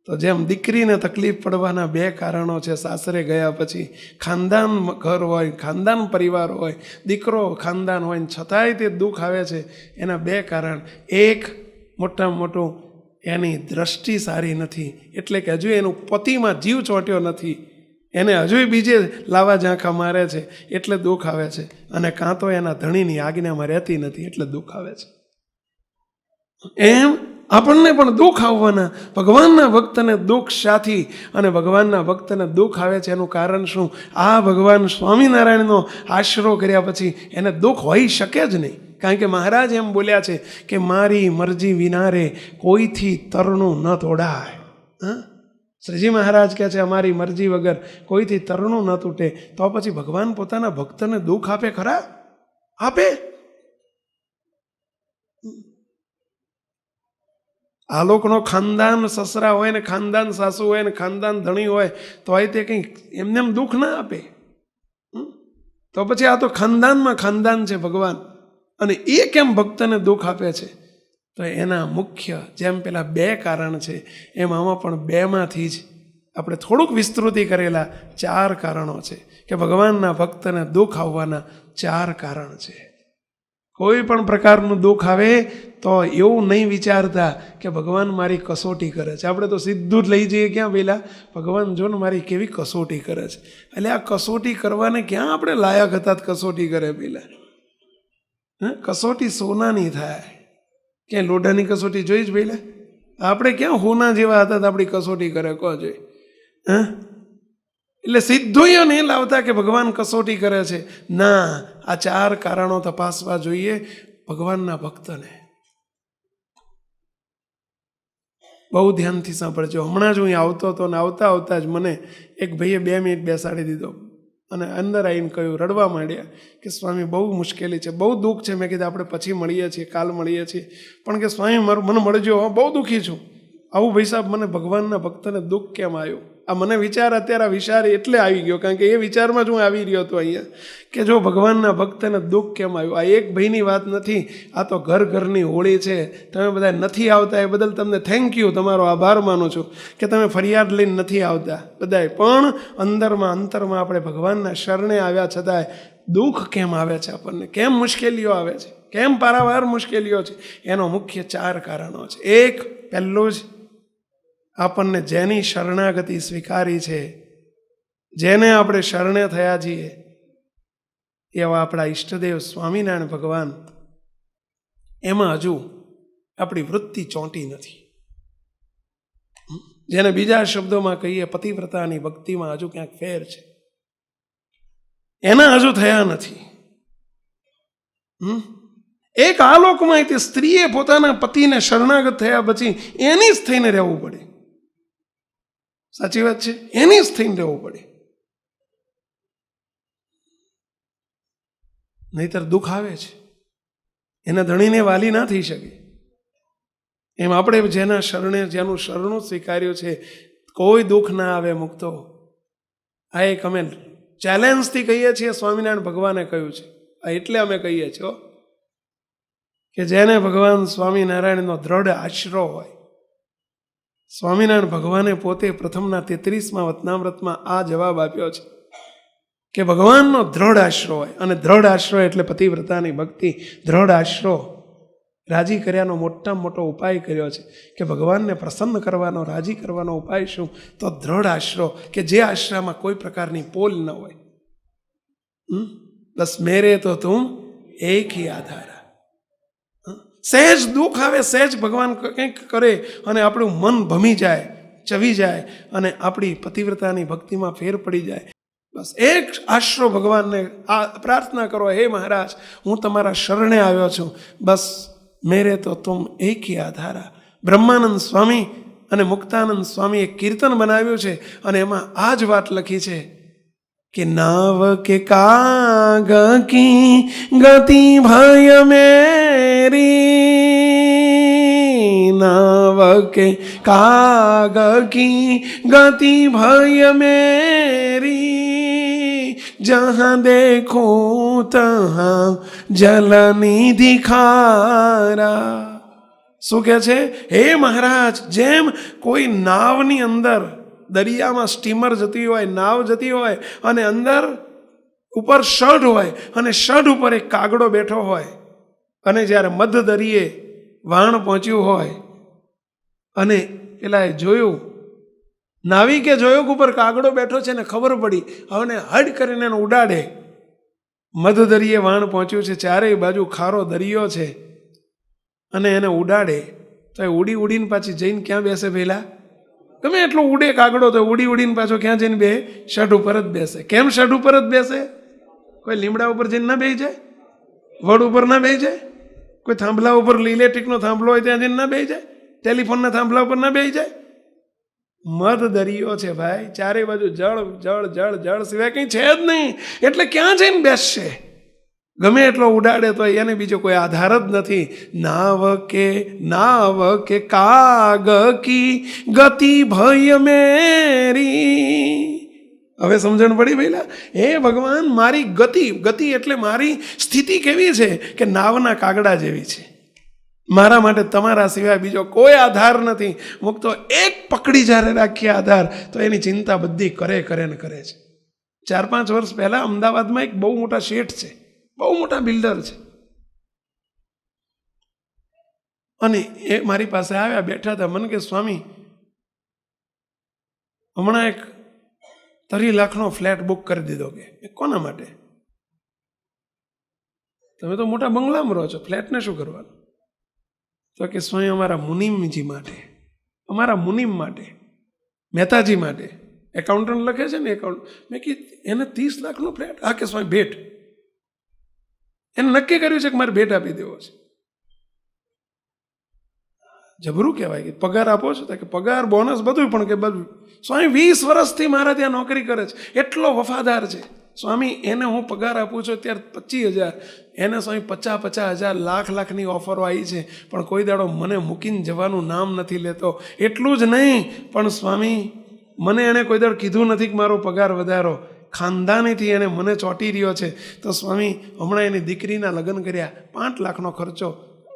તો જેમ દીકરીને તકલીફ પડવાના 2 કારણો છે. સાસરે ગયા પછી ખાનદાન ઘર હોય, ખાનદાન પરિવાર હોય, દીકરો ખાનદાન હોય, છતાંય તે દુઃખ આવે છે. એના 2 કારણ. એક મોટામાં મોટું, એની દ્રષ્ટિ સારી નથી, એટલે કે હજુ એનું પતિમાં જીવ ચોંટ્યો નથી, એને હજુ બીજે લાવા ઝાંખા મારે છે, એટલે દુઃખ આવે છે. અને કાં તો એના ધણીની આજ્ઞામાં રહેતી નથી, એટલે દુઃખ આવે છે. એમ આપણને પણ દુઃખ આવવાના, ભગવાનના ભક્તને દુઃખ સાથી અને ભગવાનના ભક્તને દુઃખ આવે છે. એનું કારણ શું? આ ભગવાન સ્વામિનારાયણનો આશરો કર્યા પછી એને દુઃખ હોઈ શકે જ નહીં. કારણ કે મહારાજ એમ બોલ્યા છે કે મારી મરજી વિનારે કોઈથી તરણું ન તોડાય. શ્રીજી મહારાજ કહે છે અમારી મરજી વગર કોઈથી તરણું ન તૂટે. તો પછી ભગવાન પોતાના ભક્તને દુઃખ આપે ખરા? આપે? આ લોકોનો ખાનદાન સસરા હોય ને ખાનદાન સાસુ હોય ને ખાનદાન ધણી હોય તો તે કંઈ એમને એમ દુઃખ ના આપે. તો પછી આ તો ખાનદાનમાં ખાનદાન છે ભગવાન, અને એ કેમ ભક્તને દુઃખ આપે છે? તો એના મુખ્ય, જેમ પેલા 2 કારણ છે, એમ આમાં પણ 2માંથી જ આપણે થોડુંક વિસ્તૃતિ કરેલા 4 કારણો છે કે ભગવાનના ભક્તને દુઃખ આવવાના 4 કારણ છે. કોઈ પણ પ્રકારનું દુઃખ આવે તો એવું નહીં વિચારતા કે ભગવાન મારી કસોટી કરે છે. આપણે તો સીધું જ લઈ જઈએ ક્યાં? પહેલાં ભગવાન જો ને મારી કેવી કસોટી કરે છે. એટલે આ કસોટી કરવાને ક્યાં આપણે લાયક હતા? કસોટી કરે પહેલાં. કસોટી સોનાની થાય. ક્યાંય લોઢાની કસોટી જોઈ જ પહેલાં? આપણે ક્યાં હોના જેવા હતા તો આપણી કસોટી કરે? કહો જોઈ. એટલે સીધું એ નહીં લાવતા કે ભગવાન કસોટી કરે છે. ના, આ 4 કારણો તપાસવા જોઈએ ભગવાનના ભક્તને. બહુ ધ્યાનથી સાંભળજો. હમણાં જ હું આવતો હતો ને આવતા જ મને એક ભાઈએ 2 મિનિટ બેસાડી દીધો અને અંદર આવીને કહ્યું, રડવા માંડ્યા કે સ્વામી બહુ મુશ્કેલી છે, બહુ દુઃખ છે. મેં કીધું આપણે પછી મળીએ છીએ, કાલ મળીએ છીએ, પણ કે સ્વામી મને મળજો, બહુ દુઃખી છું. આવું ભાઈ સાહેબ, મને ભગવાનના ભક્તને દુઃખ કેમ આવ્યું? આ મને વિચાર અત્યારે વિચાર એટલે આવી ગયો, કારણ કે એ વિચારમાં જ હું આવી રહ્યો હતો અહીંયા કે જો ભગવાનના ભક્તને દુઃખ કેમ આવ્યું. આ એક ભાઈની વાત નથી, આ તો ઘરની હોળી છે. તમે બધા નથી આવતા એ બદલ તમને થેન્ક યુ, તમારો આભાર માનું છું કે તમે ફરિયાદ લઈને નથી આવતા બધાય, પણ અંતરમાં આપણે ભગવાનના શરણે આવ્યા છતાંય દુઃખ કેમ આવે છે? આપણને કેમ મુશ્કેલીઓ આવે છે? કેમ પારાવાર મુશ્કેલીઓ છે? એનો મુખ્ય 4 કારણો છે. એક, પહેલું જ, આપણને જેની શરણાગતિ સ્વીકારી છે, જેને આપણે શરણે થયા છીએ, એવા આપણા ઈષ્ટદેવ સ્વામિનારાયણ ભગવાન, એમાં હજુ આપણી વૃત્તિ ચોંટી નથી. જેને બીજા શબ્દોમાં કહીએ પતિવ્રતાની ભક્તિમાં હજુ ક્યાંક ફેર છે, એના હજુ થયા નથી. એક આ લોકમાં તે સ્ત્રીએ પોતાના પતિને શરણાગત થયા પછી એની જ થઈને રહેવું પડે. સાચી વાત છે, એની જ થઈને રહેવું પડે, નહીતર દુઃખ આવે છે. એના ધણીને વાલી ના થઈ શકે. એમ આપણે જેના શરણે, જેનું શરણું સ્વીકાર્યું છે, કોઈ દુઃખ ના આવે મુક્તો. આ એક અમે ચેલેન્જથી કહીએ છીએ, સ્વામિનારાયણ ભગવાને કહ્યું છે. આ એટલે અમે કહીએ છીએ કે જેને ભગવાન સ્વામિનારાયણનો દ્રઢ આશરો હોય, સ્વામિનારાયણ ભગવાને પોતે પ્રથમના 33મા વતનામૃતમાં આ જવાબ આપ્યો છે કે ભગવાનનો દ્રઢ આશરો હોય, અને દ્રઢ આશરો એટલે પતિવ્રતાની ભક્તિ. દ્રઢ આશરો રાજી કર્યાનો મોટામાં મોટો ઉપાય કર્યો છે કે ભગવાનને પ્રસન્ન કરવાનો, રાજી કરવાનો ઉપાય શું? તો દ્રઢ આશરો, કે જે આશરામાં કોઈ પ્રકારની પોલ ન હોય. બસ મેરે તો તુમ એક હી આધારા. સહેજ દુઃખ આવે, સહેજ ભગવાન કંઈક કરે અને આપણું મન ભમી જાય, ચવી જાય અને આપણી પતિવ્રતાની ભક્તિમાં ફેર પડી જાય. બસ એક આશરો ભગવાનને આ પ્રાર્થના કરો, હે મહારાજ હું તમારા શરણે આવ્યો છું, બસ મેરે તો તુમ એક હી આધારા. બ્રહ્માનંદ સ્વામી અને મુક્તાનંદ સ્વામી એક કીર્તન બનાવ્યું છે અને એમાં આ જ વાત લખી છે કે નાવ કે કાગ કી ગતિ ભય મેરી, નાવ કે કાગ કી ગતિ ભય મેરી, જહાં દેખો તહાં જલનિધિ ખારા. શું કહે છે? હે મહારાજ, જેમ કોઈ નાવની અંદર, દરિયામાં સ્ટીમર જતી હોય, નાવ જતી હોય અને અંદર ઉપર શઢ હોય અને શઢ ઉપર એક કાગડો બેઠો હોય, અને જ્યારે મધ દરિયે વાણ પહોંચ્યું હોય અને પેલા જોયું, નાવિકે જોયું ઉપર કાગડો બેઠો છે ને ખબર પડી, હવે હડ કરીને એને ઉડાડે. મધ દરિયે વાણ પહોંચ્યું છે, ચારેય બાજુ ખારો દરિયો છે, અને એને ઉડાડે તો એ ઉડી ઉડીને પાછી જઈને ક્યાં બેસે? પહેલા ગમે એટલો ઉડે કાગડો તો ઉડી ઉડીને પાછો ક્યાં જઈને બે? શઢ ઉપર જ બેસે. કેમ શઢ ઉપર જ બેસે? કોઈ લીમડા ઉપર જઈને ના બેસી જાય? વડ ઉપર ના બેસી જાય? કોઈ થાંભલા ઉપર, ઇલેક્ટ્રિકનો થાંભલો હોય ત્યાં જઈને ના બેસી જાય? ટેલિફોનના થાંભલા ઉપર ના બેસી જાય? મધ દરિયો છે ભાઈ, ચારે બાજુ જળ જળ જળ જળ સિવાય કંઈ છે જ નહીં, એટલે ક્યાં જઈને બેસશે? ગમે એટલો ઉડાડે તો એને બીજો કોઈ આધાર જ નથી. નાવ કે કાગ કી ગતિ ભય મેરી. હવે સમજણ પડી પહેલા? હે ભગવાન, મારી ગતિ, ગતિ એટલે મારી સ્થિતિ કેવી છે કે નાવના કાગડા જેવી છે. મારા માટે તમારા સિવાય બીજો કોઈ આધાર નથી. મુક્તો એક પકડી જ્યારે રાખીએ આધાર, તો એની ચિંતા બધી કરે ને કરે છે. 4-5 વર્ષ પહેલા અમદાવાદમાં એક બહુ મોટા શેઠ છે, બહુ મોટા બિલ્ડર છે, અને એ મારી પાસે આવ્યા, બેઠા હતા. મને કે સ્વામી, હમણાં એક 30 લાખનો ફ્લેટ બુક કરી દીધો. કે કોના માટે? તમે તો મોટા બંગલામાં રહો છો, ફ્લેટને શું કરવાનું? તો કે સ્વામી અમારા મુનિમજી માટે, અમારા મુનિમ માટે, મહેતાજી માટે. એકાઉન્ટન્ટ લખે છે ને એકાઉન્ટ. મેં કીધું એને 30 લાખનો ફ્લેટ? હા કે સ્વામી ભેટ. એને નક્કી કર્યું છે કે મારે ભેટ આપી દેવો છે. જબરું કહેવાય. કે પગાર આપો છો? કે પગાર, બોનસ બધું, પણ કે બધું. સ્વામી 20 વર્ષથી મારા ત્યાં નોકરી કરે છે, એટલો વફાદાર છે. સ્વામી એને હું પગાર આપું છું ત્યારે 25,000, એને સ્વામી 50,000 લાખની ઓફરો આવી છે, પણ કોઈ દાડો મને મૂકીને જવાનું નામ નથી લેતો. એટલું જ નહીં, પણ સ્વામી મને એણે કોઈ દાડો કીધું નથી કે મારો પગાર વધારો. ખાનદાનીથી એને મને ચોંટી રહ્યો છે. તો સ્વામી હમણાં એની દીકરીના લગ્ન કર્યા, 5 લાખનો ખર્ચો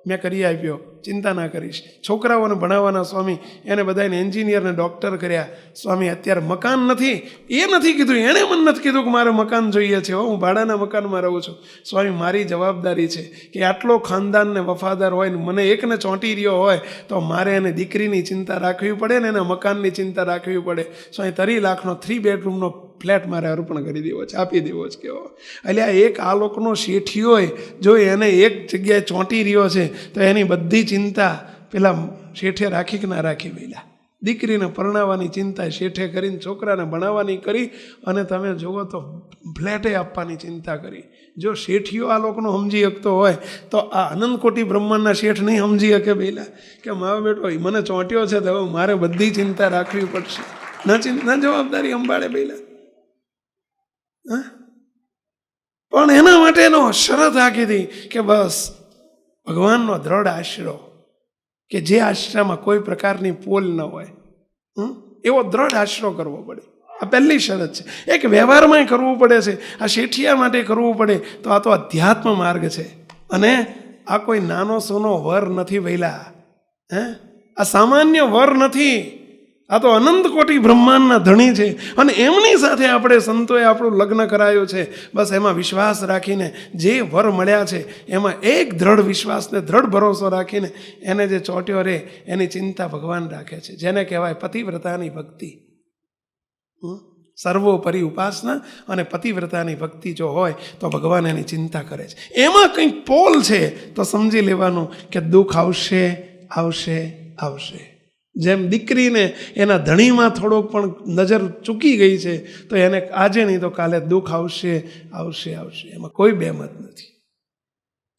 મેં કરી આપ્યો, ચિંતા ના કરીશ. છોકરાઓને ભણાવવાના સ્વામી, એને બધાને એન્જિનિયરને ડૉક્ટર કર્યા. સ્વામી અત્યારે મકાન નથી, એ નથી કીધું, એણે મને નથી કીધું કે મારે મકાન જોઈએ છે. હું ભાડાના મકાનમાં રહું છું. સ્વામી મારી જવાબદારી છે કે આટલો ખાનદાનને વફાદાર હોય ને મને એકને ચોંટી રહ્યો હોય તો મારે એને દીકરીની ચિંતા રાખવી પડે ને એના મકાનની ચિંતા રાખવી પડે. સ્વામી 30 લાખનો 3 બેડરૂમનો ફ્લેટ મારે અર્પણ કરી દેવો છે, આપી દેવો છે. કેવો એટલે આ એક આ લોકનો શેઠિયોય જો એને એક જગ્યાએ ચોંટી રહ્યો છે તો એની બધી ચિંતા પેલા શેઠે રાખી કે ના રાખી? પહેલાં દીકરીને પરણાવવાની ચિંતા શેઠે કરીને, છોકરાને ભણાવવાની કરી, અને તમે જુઓ તો ફ્લેટે આપવાની ચિંતા કરી. જો શેઠિયો આ લોકનો સમજી શકતો હોય તો આ અનંતકોટી બ્રહ્માંડના શેઠ નહીં સમજી શકે પહેલાં કે મારો બેટો મને ચોંટ્યો છે તો હવે મારે બધી ચિંતા રાખવી પડશે. ના જવાબદારી સંભાળે પહેલાં. પણ એના માટેનો શરત રાખી હતી કે બસ ભગવાનનો દ્રઢ આશરો, કે જે આશરામાં કોઈ પ્રકારની પોલ ન હોય, એવો દ્રઢ આશરો કરવો પડે. આ પહેલી શરત છે. એક વ્યવહારમાં કરવું પડે છે, આ શેઠિયા માટે કરવું પડે. તો આ તો અધ્યાત્મ માર્ગ છે, અને આ કોઈ નાનો સોનો વર નથી વહેલા. આ સામાન્ય વર નથી. આ તો અનંત કોટી બ્રહ્માંડના ધણી છે, અને એમની સાથે આપણે સંતોએ આપણું લગ્ન કરાયું છે. બસ એમાં વિશ્વાસ રાખીને જે વર મળ્યા છે એમાં એક દ્રઢ વિશ્વાસને દ્રઢ ભરોસો રાખીને એને જે ચોટ્યો રહે એની ચિંતા ભગવાન રાખે છે, જેને કહેવાય પતિવ્રતાની ભક્તિ. સર્વોપરી ઉપાસના અને પતિવ્રતાની ભક્તિ જો હોય તો ભગવાન એની ચિંતા કરે છે. એમાં કંઈક પોલ છે તો સમજી લેવાનું કે દુઃખ આવશે આવશે આવશે. જેમ દીકરીને એના ધણીમાં થોડોક પણ નજર ચૂકી ગઈ છે તો એને આજે નહીં તો કાલે દુઃખ આવશે આવશે આવશે. એમાં કોઈ બેમત નથી.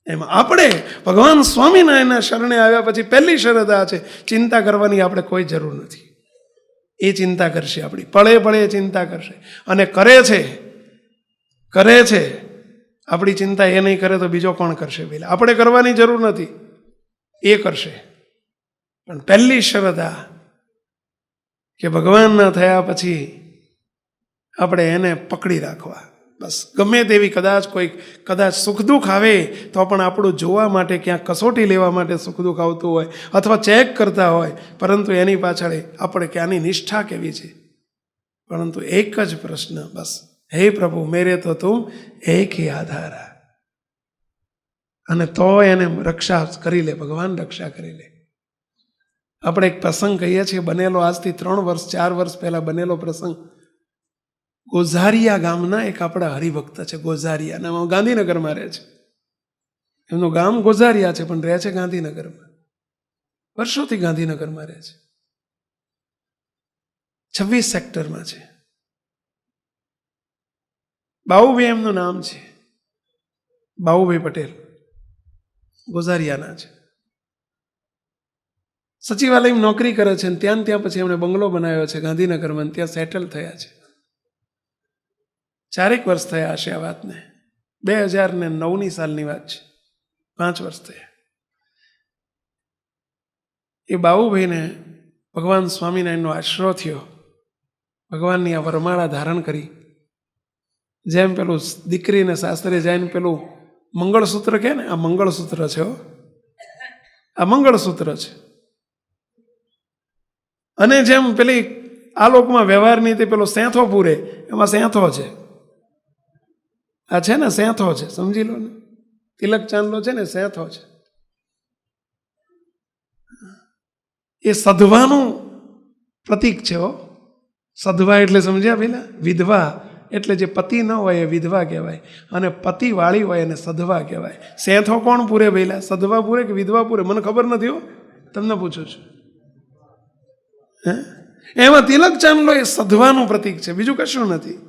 એમાં આપણે ભગવાન સ્વામિનારાયણના શરણે આવ્યા પછી પહેલી શરત આ છે, ચિંતા કરવાની આપણે કોઈ જરૂર નથી. એ ચિંતા કરશે, આપણી પળે પળે ચિંતા કરશે, અને કરે છે. આપણી ચિંતા એ નહીં કરે તો બીજો કોણ કરશે? પેલા આપણે કરવાની જરૂર નથી, એ કરશે. પણ પહેલી શરત આ કે ભગવાનના થયા પછી આપણે એને પકડી રાખવા. બસ ગમે તેવી કદાચ સુખ દુઃખ આવે તો પણ આપણું જોવા માટે, ક્યાંક કસોટી લેવા માટે સુખ દુઃખ આવતું હોય અથવા ચેક કરતા હોય, પરંતુ એની પાછળ આપણે કે આની નિષ્ઠા કેવી છે. પરંતુ એક જ પ્રશ્ન, બસ, હે પ્રભુ મેરે તો તુમ એક હી આધારા. અને તો એને રક્ષા કરી લે, ભગવાન રક્ષા કરી લે. આપણે એક પ્રસંગ કહીએ છીએ બનેલો, આજથી 3 વર્ષ 4 વર્ષ પહેલા બનેલો પ્રસંગ. ગોઝારિયા ગામના એક આપણા હરિભક્ત છે, ગોઝારિયા નામ, ગાંધીનગરમાં રહે છે. એમનું ગામ ગોઝારિયા છે પણ રહે છે ગાંધીનગરમાં. વર્ષોથી ગાંધીનગરમાં રહે છે. 26 સેક્ટરમાં છે. બાઉભાઈ એમનું નામ છે, બાઉભાઈ પટેલ, ગોઝારિયાના છે. સચિવાલયમાં નોકરી કરે છે, ત્યાં પછી એમણે બંગલો બનાવ્યો છે ગાંધીનગરમાં, ત્યાં સેટલ થયા છે. 4 વર્ષ થયા હશે આ વાતને. 2009ની સાલની વાત છે, 5 વર્ષ થયા. એ બાબુભાઈને ભગવાન સ્વામિનારાયણનો આશરો થયો. ભગવાનની આ વરમાળા ધારણ કરી. જેમ પેલું દીકરીને શાસ્ત્રે જઈને પેલું મંગળસૂત્ર કહે ને, આ મંગળસૂત્ર છે, આ મંગળસૂત્ર છે. અને જેમ પેલી આ લોકમાં વ્યવહારની તે પેલો સેંથો પૂરે, એમાં સેંથો છે. આ છે ને સેંથો છે, સમજી લો ને. તિલક ચાંદલો છે ને સેંથો છે. એ સધવાનું પ્રતીક છે. સધવા એટલે સમજ્યા પેલા? વિધવા એટલે જે પતિ ન હોય એ વિધવા કહેવાય, અને પતિવાળી હોય એને સધવા કહેવાય. સેંથો કોણ પૂરે પહેલા? સધવા પૂરે કે વિધવા પૂરે? મને ખબર નથી, તમને પૂછું છું. એમાં તિલક ચાંદલો એ સધવાનું પ્રતીક છે, બીજું કશું નથી.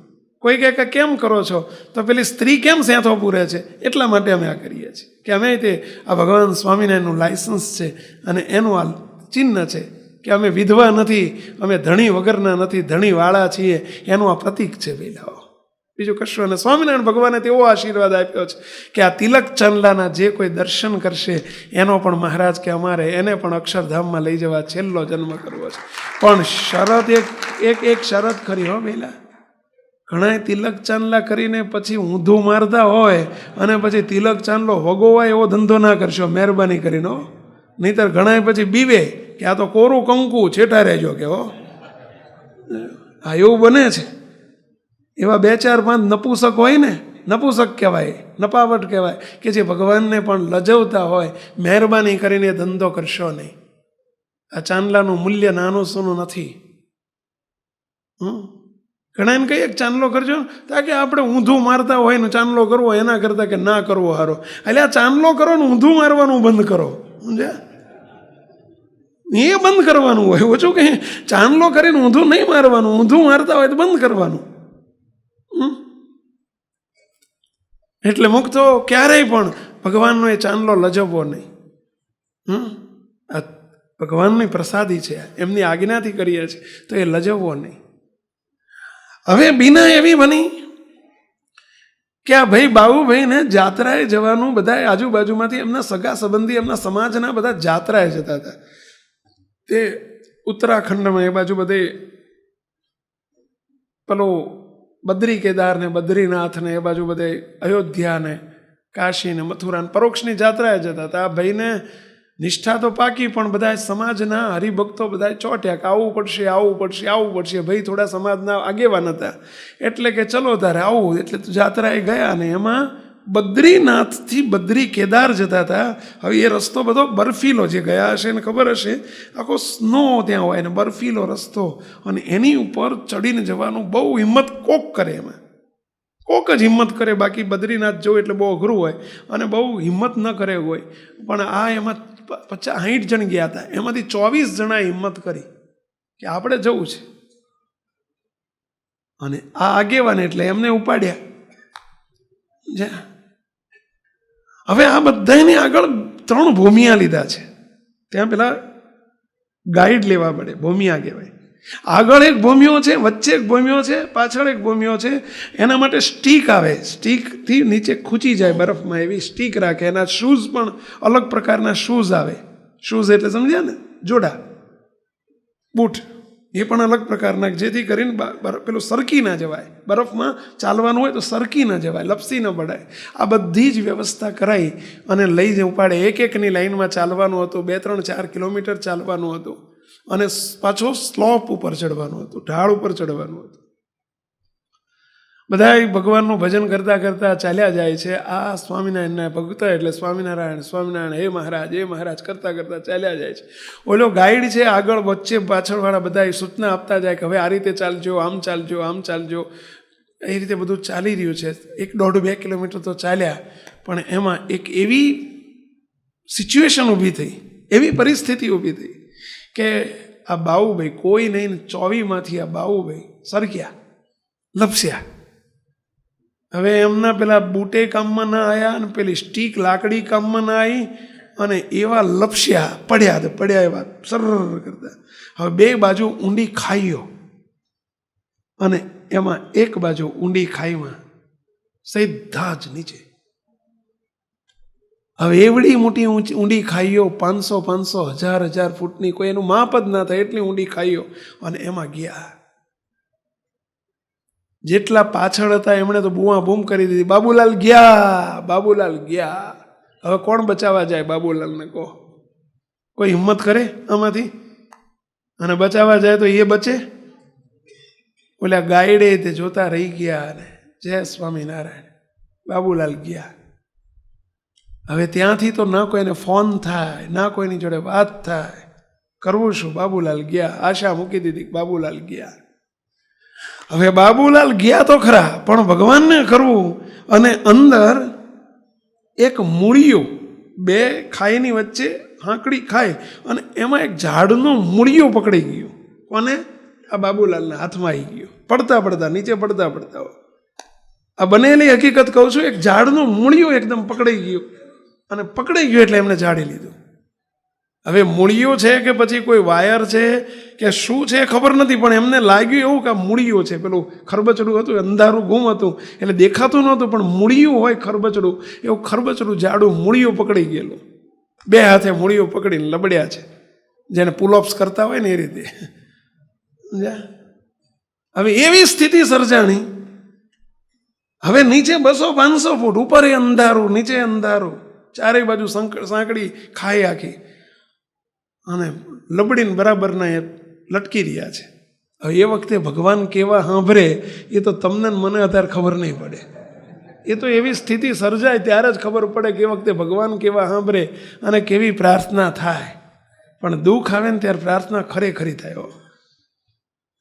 કોઈ કહે કેમ કરો છો? તો પેલી સ્ત્રી કેમ સેંથો પૂરે છે? એટલા માટે અમે આ કરીએ છીએ કે અમે તે આ ભગવાન સ્વામિનારાયણનું લાયસન્સ છે અને એનું આ ચિહ્ન છે કે અમે વિધવા નથી, અમે ધણી વગરના નથી, ધણીવાળા છીએ, એનું આ પ્રતીક છે પહેલાં, બીજું કશું. અને સ્વામિનારાયણ ભગવાને તેવો આશીર્વાદ આપ્યો છે કે આ તિલક ચાંદલાના જે કોઈ દર્શન કરશે એનો પણ મહારાજ કે અમારે એને પણ અક્ષરધામમાં લઈ જવા છેલ્લો જન્મ કરવો છે. પણ શરત એક શરત ખરી પહેલાં. ઘણા તિલક ચાંદલા કરીને પછી ઊંધું મારતા હોય અને પછી તિલક ચાંદલો વગોવાય એવો ધંધો ના કરશો, મહેરબાની કરીને. નહીંતર ઘણા પછી બીવે કે આ તો કોરું કંકુ, છેટા રહેજો કે હા, એવું બને છે. એવા 2-4-5 નપુસક હોય ને, નપુસક કહેવાય, નપાવટ કહેવાય, કે જે ભગવાનને પણ લજવતા હોય, મહેરબાની કરીને ધંધો કરશો નહીં. આ ચાંદલાનું મૂલ્ય નાનું સૂનું નથી. ઘણા એને કહીએ ચાંદલો કરજો, તાકે આપણે ઊંધું મારતા હોય ને ચાંદલો કરવો એના કરતાં કે ના કરવો હારો. એટલે આ ચાંદલો કરો ને ઊંધું મારવાનું બંધ કરો, સમજ્યા? એ બંધ કરવાનું હોય. ઓછું કંઈ ચાંદલો કરીને ઊંધું નહીં મારવાનું, ઊંધું મારતા હોય તો બંધ કરવાનું. એટલે મુક્તો ક્યારેય પણ ભગવાનનો એ ચાંદલો લજવવો નહીં. આ ભગવાનની પ્રસાદી છે, એમની આજ્ઞાથી કરીએ છીએ તો એ લજવવો નહીં. હવે બીના એવી બની કે આ ભાઈ બાબુભાઈને જાત્રાએ જવાનું, બધા આજુબાજુમાંથી એમના સગા સંબંધી, એમના સમાજના બધા જાત્રાએ જતા હતા. તે ઉત્તરાખંડમાં એ બાજુ બધે પેલો બદ્રી કેદાર ને બદ્રીનાથ ને એ બાજુ બધે અયોધ્યા ને કાશી ને મથુરા ને પરોક્ષની જાત્રાએ જતા હતા. આ ભાઈને નિષ્ઠા તો પાકી, પણ બધા સમાજના હરિભક્તો બધા ચોટ્યા કે આવવું પડશે આવવું પડશે આવવું પડશે. ભાઈ થોડા સમાજના આગેવાન હતા એટલે કે ચલો તારે આવું, એટલે જાત્રાએ ગયા. ને એમાં બદ્રીનાથથી બદ્રી કેદાર જતા હતા. હવે એ રસ્તો બધો બર્ફીલો, જે ગયા હશે ને ખબર હશે, આખો સ્નો ત્યાં હોય ને બર્ફીલો રસ્તો, અને એની ઉપર ચડીને જવાનું બહુ હિંમત કોક કરે, એમાં કોક જ હિંમત કરે. બાકી બદ્રીનાથ જવું એટલે બહુ અઘરું હોય અને બહુ હિંમત ન કરે હોય. પણ આ એમાં 50-60 જણ ગયા હતા, એમાંથી 24 જણાએ હિંમત કરી કે આપણે જવું છે. અને આ આગેવાન એટલે એમને ઉપાડ્યા. હવે આ બધાની આગળ 3 ભૂમિયા લીધા છે. ત્યાં પેલા ગાઈડ લેવા પડે, ભૂમિયા કહેવાય. આગળ એક ભૂમિયો છે, વચ્ચે એક ભૂમિયો છે, પાછળ એક ભૂમિયો છે. એના માટે સ્ટીક આવે, સ્ટીકથી નીચે ખૂંચી જાય બરફમાં, એવી સ્ટીક રાખે. એના શૂઝ પણ અલગ પ્રકારના શૂઝ આવે. શૂઝ એટલે સમજ્યા ને, જોડા, બૂટ, એ પણ અલગ પ્રકારના, જેથી કરીને પેલું સરકી ના જવાય. બરફમાં ચાલવાનું હોય તો સરકી ન જવાય, લપસી ન પડાય. આ બધી જ વ્યવસ્થા કરાઈ અને લઈ જવું પડે. એકની લાઈનમાં ચાલવાનું હતું, 2-3-4 કિલોમીટર ચાલવાનું હતું. અને પાછો સ્લોપ ઉપર ચડવાનું હતું, ઢાળ ઉપર ચડવાનું હતું. બધા ભગવાનનું ભજન કરતાં કરતાં ચાલ્યા જાય છે. આ સ્વામિનારાયણના ભક્ત એટલે સ્વામિનારાયણ સ્વામિનારાયણ, હે મહારાજ કરતાં કરતાં ચાલ્યા જાય છે. ઓલો ગાઈડ છે આગળ, વચ્ચે પાછળવાળા બધા સૂચના આપતા જાય કે હવે આ રીતે ચાલજો, આમ ચાલજો, આમ ચાલજો. એ રીતે બધું ચાલી રહ્યું છે. 1.5-2 કિલોમીટર તો ચાલ્યા, પણ એમાં એક એવી સિચ્યુએશન ઊભી થઈ, એવી પરિસ્થિતિ ઊભી થઈ કે આ બાઉભાઈ કોઈ નહીં, 24માંથી આ બાઉભાઈ સરક્યા, લપસ્યા. હવે એમના પેલા બૂટે કામમાં ના આવ્યા અને પેલી સ્ટીક લાકડી કામમાં ના આવી, અને એવા લપસ્યા, પડ્યા એવા સર કરતા. હવે 2 બાજુ ઊંડી ખાઈઓ, અને એમાં એક બાજુ ઊંડી ખાઈમાં સીધા જ નીચે. હવે એવડી મોટી ઊંડી ખાઈઓ, 500-500, 1000-1000 ફૂટની, કોઈ એનું માપ જ ના થાય એટલી ઊંડી ખાઈઓ. અને એમાં ગયા. જેટલા પાછળ હતા એમણે તો બૂમા બૂમ કરી દીધી, બાબુલાલ ગયા, બાબુલાલ ગયા. હવે કોણ બચાવવા જાય બાબુલાલને? કહો, કોઈ હિંમત કરે આમાંથી? અને બચાવવા જાય તો એ બચે? ઓલા ગાઈડે તે જોતા રહી ગયા. અને જય સ્વામિનારાયણ, બાબુલાલ ગયા. હવે ત્યાંથી તો ના કોઈને ફોન થાય, ના કોઈની જોડે વાત થાય, કરવું શું? બાબુલાલ ગયા. આશા મૂકી દીધી, બાબુલાલ ગયા. હવે બાબુલાલ ગયા તો ખરા, પણ ભગવાનને કરવું. અને અંદર એક મૂળિયું, 2 ખાઈની વચ્ચે હાંકડી ખાય, અને એમાં એક ઝાડનું મૂળિયું પકડી ગયું. કોને? આ બાબુલાલના હાથમાં આવી ગયું. પડતા નીચે પડતા. આ બનેલી હકીકત કહું છું. એક ઝાડનું મૂળિયું એકદમ પકડાઈ ગયું, અને પકડાઈ ગયું એટલે એમને ઝાડી લીધું. હવે મૂળિયું છે કે પછી કોઈ વાયર છે કે શું છે ખબર નથી, પણ એમને લાગ્યું એવું કે આ મૂળિયું છે. પેલું ખરબચડું હતું, અંધારું ગુમ હતું એટલે દેખાતું નહોતું, પણ મૂળિયું હોય ખરબચડું, એવું ખરબચડું જાડું મૂળિયું પકડી ગયેલું. 2 હાથે મૂળિયું પકડીને લબડ્યા છે, જેને પુલઅપ્સ કરતા હોય ને એ રીતે. હવે એવી સ્થિતિ સર્જાણી. હવે નીચે 200-500 ફૂટ, ઉપર અંધારું, નીચે અંધારું, ચારેય બાજુ સાંકડી ખાઈ આખી, અને લબડીને બરાબરના એ લટકી રહ્યા છે. હવે એ વખતે ભગવાન કેવા સાંભળે એ તો તમને મને અત્યારે ખબર નહીં પડે. એ તો એવી સ્થિતિ સર્જાય ત્યારે જ ખબર પડે કે એ વખતે ભગવાન કેવા સાંભળે અને કેવી પ્રાર્થના થાય. પણ દુઃખ આવે ને ત્યારે પ્રાર્થના ખરેખરી થાય.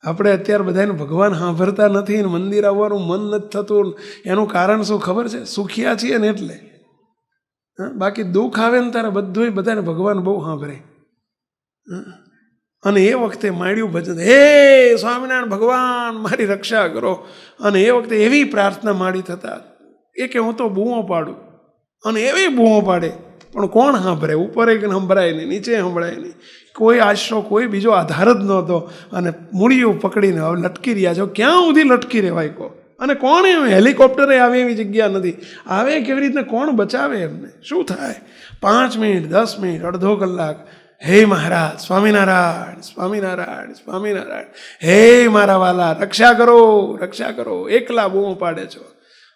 આપણે અત્યારે બધાને ભગવાન સાંભળતા નથી ને મંદિર આવવાનું મન નથી થતું. એનું કારણ શું ખબર છે? સુખિયા છીએ ને એટલે. બાકી દુઃખ આવે ને ત્યારે બધું બધાને ભગવાન બહુ સાંભળે. અને એ વખતે માંડ્યું ભજન, હે સ્વામિનારાયણ ભગવાન મારી રક્ષા કરો. અને એ વખતે એવી પ્રાર્થના માંડી થતા એ કે હું તો બૂમો પાડું, અને એવી બૂમો પાડે, પણ કોણ સાંભળે? ઉપર એક સંભળાય નહીં, નીચે સંભળાય નહીં, કોઈ આશરો, કોઈ બીજો આધાર જ નહોતો. અને મૂળિયું પકડીને હવે લટકી રહ્યા છો. ક્યાં સુધી લટકી રહેવાય કહો? અને કોણ એમ? હેલિકોપ્ટરે આવે એવી જગ્યા નથી. આવે કેવી રીતના? કોણ બચાવે એમને? શું થાય? 5 મિનિટ, 10 મિનિટ, અડધો કલાક, હે મહારાજ સ્વામિનારાયણ સ્વામિનારાયણ સ્વામિનારાયણ, હે મારા વાલા રક્ષા કરો, રક્ષા કરો, એકલા બૂમો પાડે છો.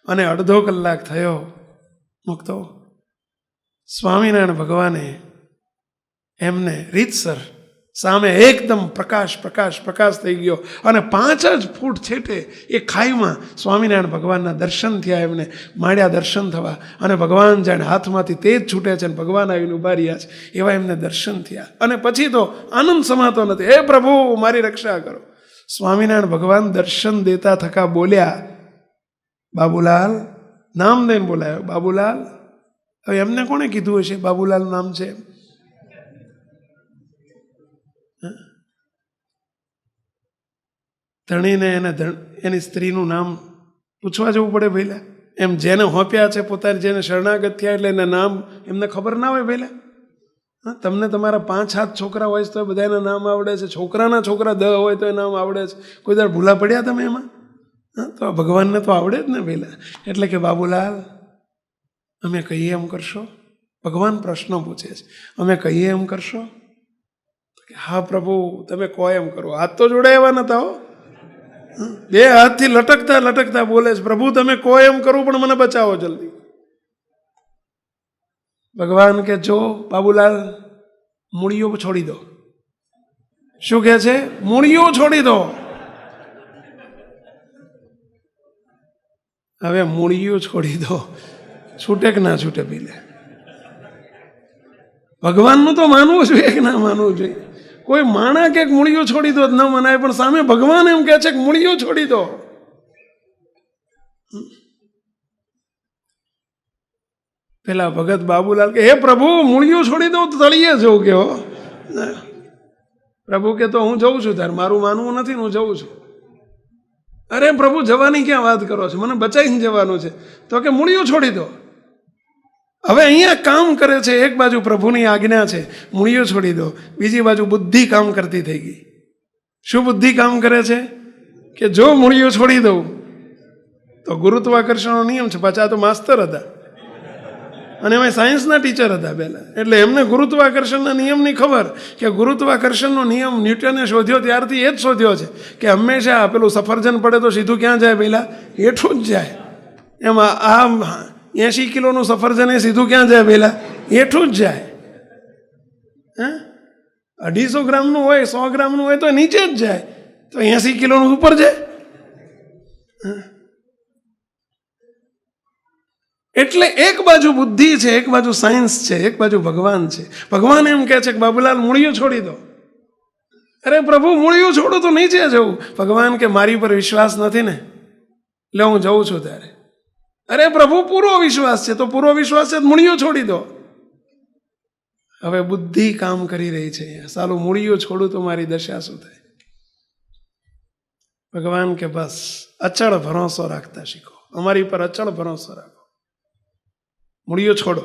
અને અડધો કલાક થયો મૂકતો. સ્વામિનારાયણ ભગવાને એમને રીતસર સામે એકદમ પ્રકાશ પ્રકાશ પ્રકાશ થઈ ગયો અને 5 જ ફૂટ છેટે એ ખાઈમાં સ્વામિનારાયણ ભગવાનના દર્શન થયા. એમને માંડ્યા દર્શન થવા અને ભગવાન જાણે હાથમાંથી તેજ છૂટે છે અને ભગવાન આવીને ઊભા રહ્યા છે એવા એમને દર્શન થયા. અને પછી તો આનંદ સમાતો નથી. હે પ્રભુ મારી રક્ષા કરો. સ્વામિનારાયણ ભગવાન દર્શન દેતા થકા બોલ્યા, બાબુલાલ, નામ દઈને બોલાયો, બાબુલાલ. હવે એમને કોણે કીધું હશે બાબુલાલ નામ છે? ધણીને એની સ્ત્રીનું નામ પૂછવા જવું પડે પહેલા. એમ જેને હોપ્યા છે પોતાને, જેને શરણાગત થયા એટલે એના નામ એમને ખબર ના હોય પહેલા. હા, તમને તમારા 5 હાથ છોકરા હોય તો બધાના નામ આવડે છે. છોકરાના છોકરા 10 હોય તો એ નામ આવડે છે. કોઈ દર ભૂલા પડ્યા તમે એમાં? હા, તો ભગવાનને તો આવડે જ ને પહેલા. એટલે કે બાબુલાલ, અમે કહીએ એમ કરશો? ભગવાન પ્રશ્ન પૂછે છે. અમે કહીએ એમ કરશો? હા પ્રભુ, તમે કહો એમ કરો. હાથ તો જોડાયા નતા હો, 2 હાથથી લટકતા લટકતા બોલે છે, પ્રભુ તમે કહો એમ કરું પણ મને બચાવો જલ્દી. ભગવાન કે જો બાબુલાલ, મૂળીઓ છોડી દો. શું કહે છે? મૂળીઓ છોડી દો. હવે મૂળીઓ છોડી દો, છૂટે કે ના છૂટે પીલે. ભગવાનનું તો માનવું જોઈએ કે ના માનવું જોઈએ? કોઈ માણા કે મૂળીઓ છોડી દો ન મનાય, પણ સામે ભગવાન એમ કહે છે કે મૂળીઓ છોડી દો. પેલા ભગત બાબુલાલ કે હે પ્રભુ મૂળીઓ છોડી દો તો તળિયે જવું કે હો. પ્રભુ કે તો હું જઉં છું, તાર મારું માનવું નથી, હું જઉં છું. અરે પ્રભુ જવાની ક્યાં વાત કરો છો, મને બચાવીને જવાનું છે. તો કે મૂળીઓ છોડી દો. હવે અહીંયા કામ કરે છે, એક બાજુ પ્રભુની આજ્ઞા છે, મૂળીઓ છોડી દો, બીજી બાજુ બુદ્ધિ કામ કરતી થઈ ગઈ. શું બુદ્ધિ કામ કરે છે? કે જો મૂળીઓ છોડી દઉં તો ગુરુત્વાકર્ષણનો નિયમ છે. પાછા તો માસ્તર હતા અને એમાં સાયન્સના ટીચર હતા પહેલા, એટલે એમને ગુરુત્વાકર્ષણના નિયમની ખબર કે ગુરુત્વાકર્ષણનો નિયમ ન્યૂટને શોધ્યો ત્યારથી એ જ શોધ્યો છે કે હંમેશા પેલું સફરજન પડે તો સીધું ક્યાં જાય? પહેલા હેઠું જ જાય. એમાં આ 80 કિલોનું સફરજન એ સીધું ક્યાં જાય? પહેલા હેઠું જ જાય. 250 ગ્રામનું હોય, 100 ગ્રામનું હોય તો નીચે જ જાય, તો 80 કિલોનું ઉપર જાય. એટલે એક બાજુ બુદ્ધિ છે, એક બાજુ સાયન્સ છે, એક બાજુ ભગવાન છે. ભગવાન એમ કહે છે કે બાબુલાલ મૂળીઓ છોડી દો. અરે પ્રભુ મૂળીઓ છોડો તો નીચે જવું. ભગવાન કે મારી પર વિશ્વાસ નથી ને, એટલે હું જઉં છું ત્યારે. અરે પ્રભુ પૂરો વિશ્વાસ છે. તો પૂરો વિશ્વાસ છે મૂળીઓ છોડી દો. હવે બુદ્ધિ કામ કરી રહી છે. સાલું મૂળીઓ છોડું તો મારી દશા શું થાય? ભગવાન કે બસ અચળ ભરોસો રાખતા શીખો, અમારી પર અચળ ભરોસો રાખો, મૂળીઓ છોડો.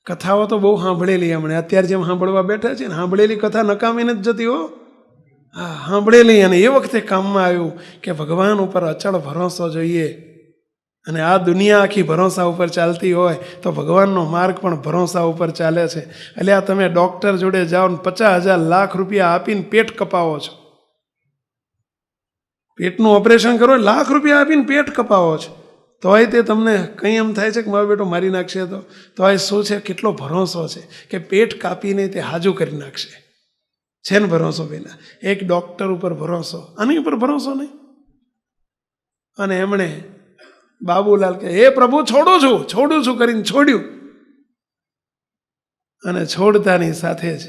કથાઓ તો બહુ સાંભળેલી, હમણે અત્યારે જેમ સાંભળવા બેઠા છે ને, સાંભળેલી કથા નકામી નથી જતી હો. હા, સાંભળેલી. અને એ વખતે કામમાં આવ્યું કે ભગવાન ઉપર અચળ ભરોસો જોઈએ. અને આ દુનિયા આખી ભરોસા ઉપર ચાલતી હોય તો ભગવાનનો માર્ગ પણ ભરોસા ઉપર ચાલે છે. એટલે આ તમે ડૉક્ટર જોડે જાઓ ને 50,000 લાખ રૂપિયા આપીને પેટ કપાવો છો, પેટનું ઓપરેશન કરો, લાખ રૂપિયા આપીને પેટ કપાવો છો, તોય તે તમને કંઈ એમ થાય છે કે મારો બેટો મારી નાખશે. તો આ શું છે? કેટલો ભરોસો છે કે પેટ કાપીને તે હાજુ કરી નાખશે. છે ને ભરોસો? પહેલા એક ડૉક્ટર ઉપર ભરોસો, આની ઉપર ભરોસો નહીં. અને એમણે બાબુલાલ કે હે પ્રભુ છોડું છું કરીને છોડ્યું. અને છોડતાની સાથે જ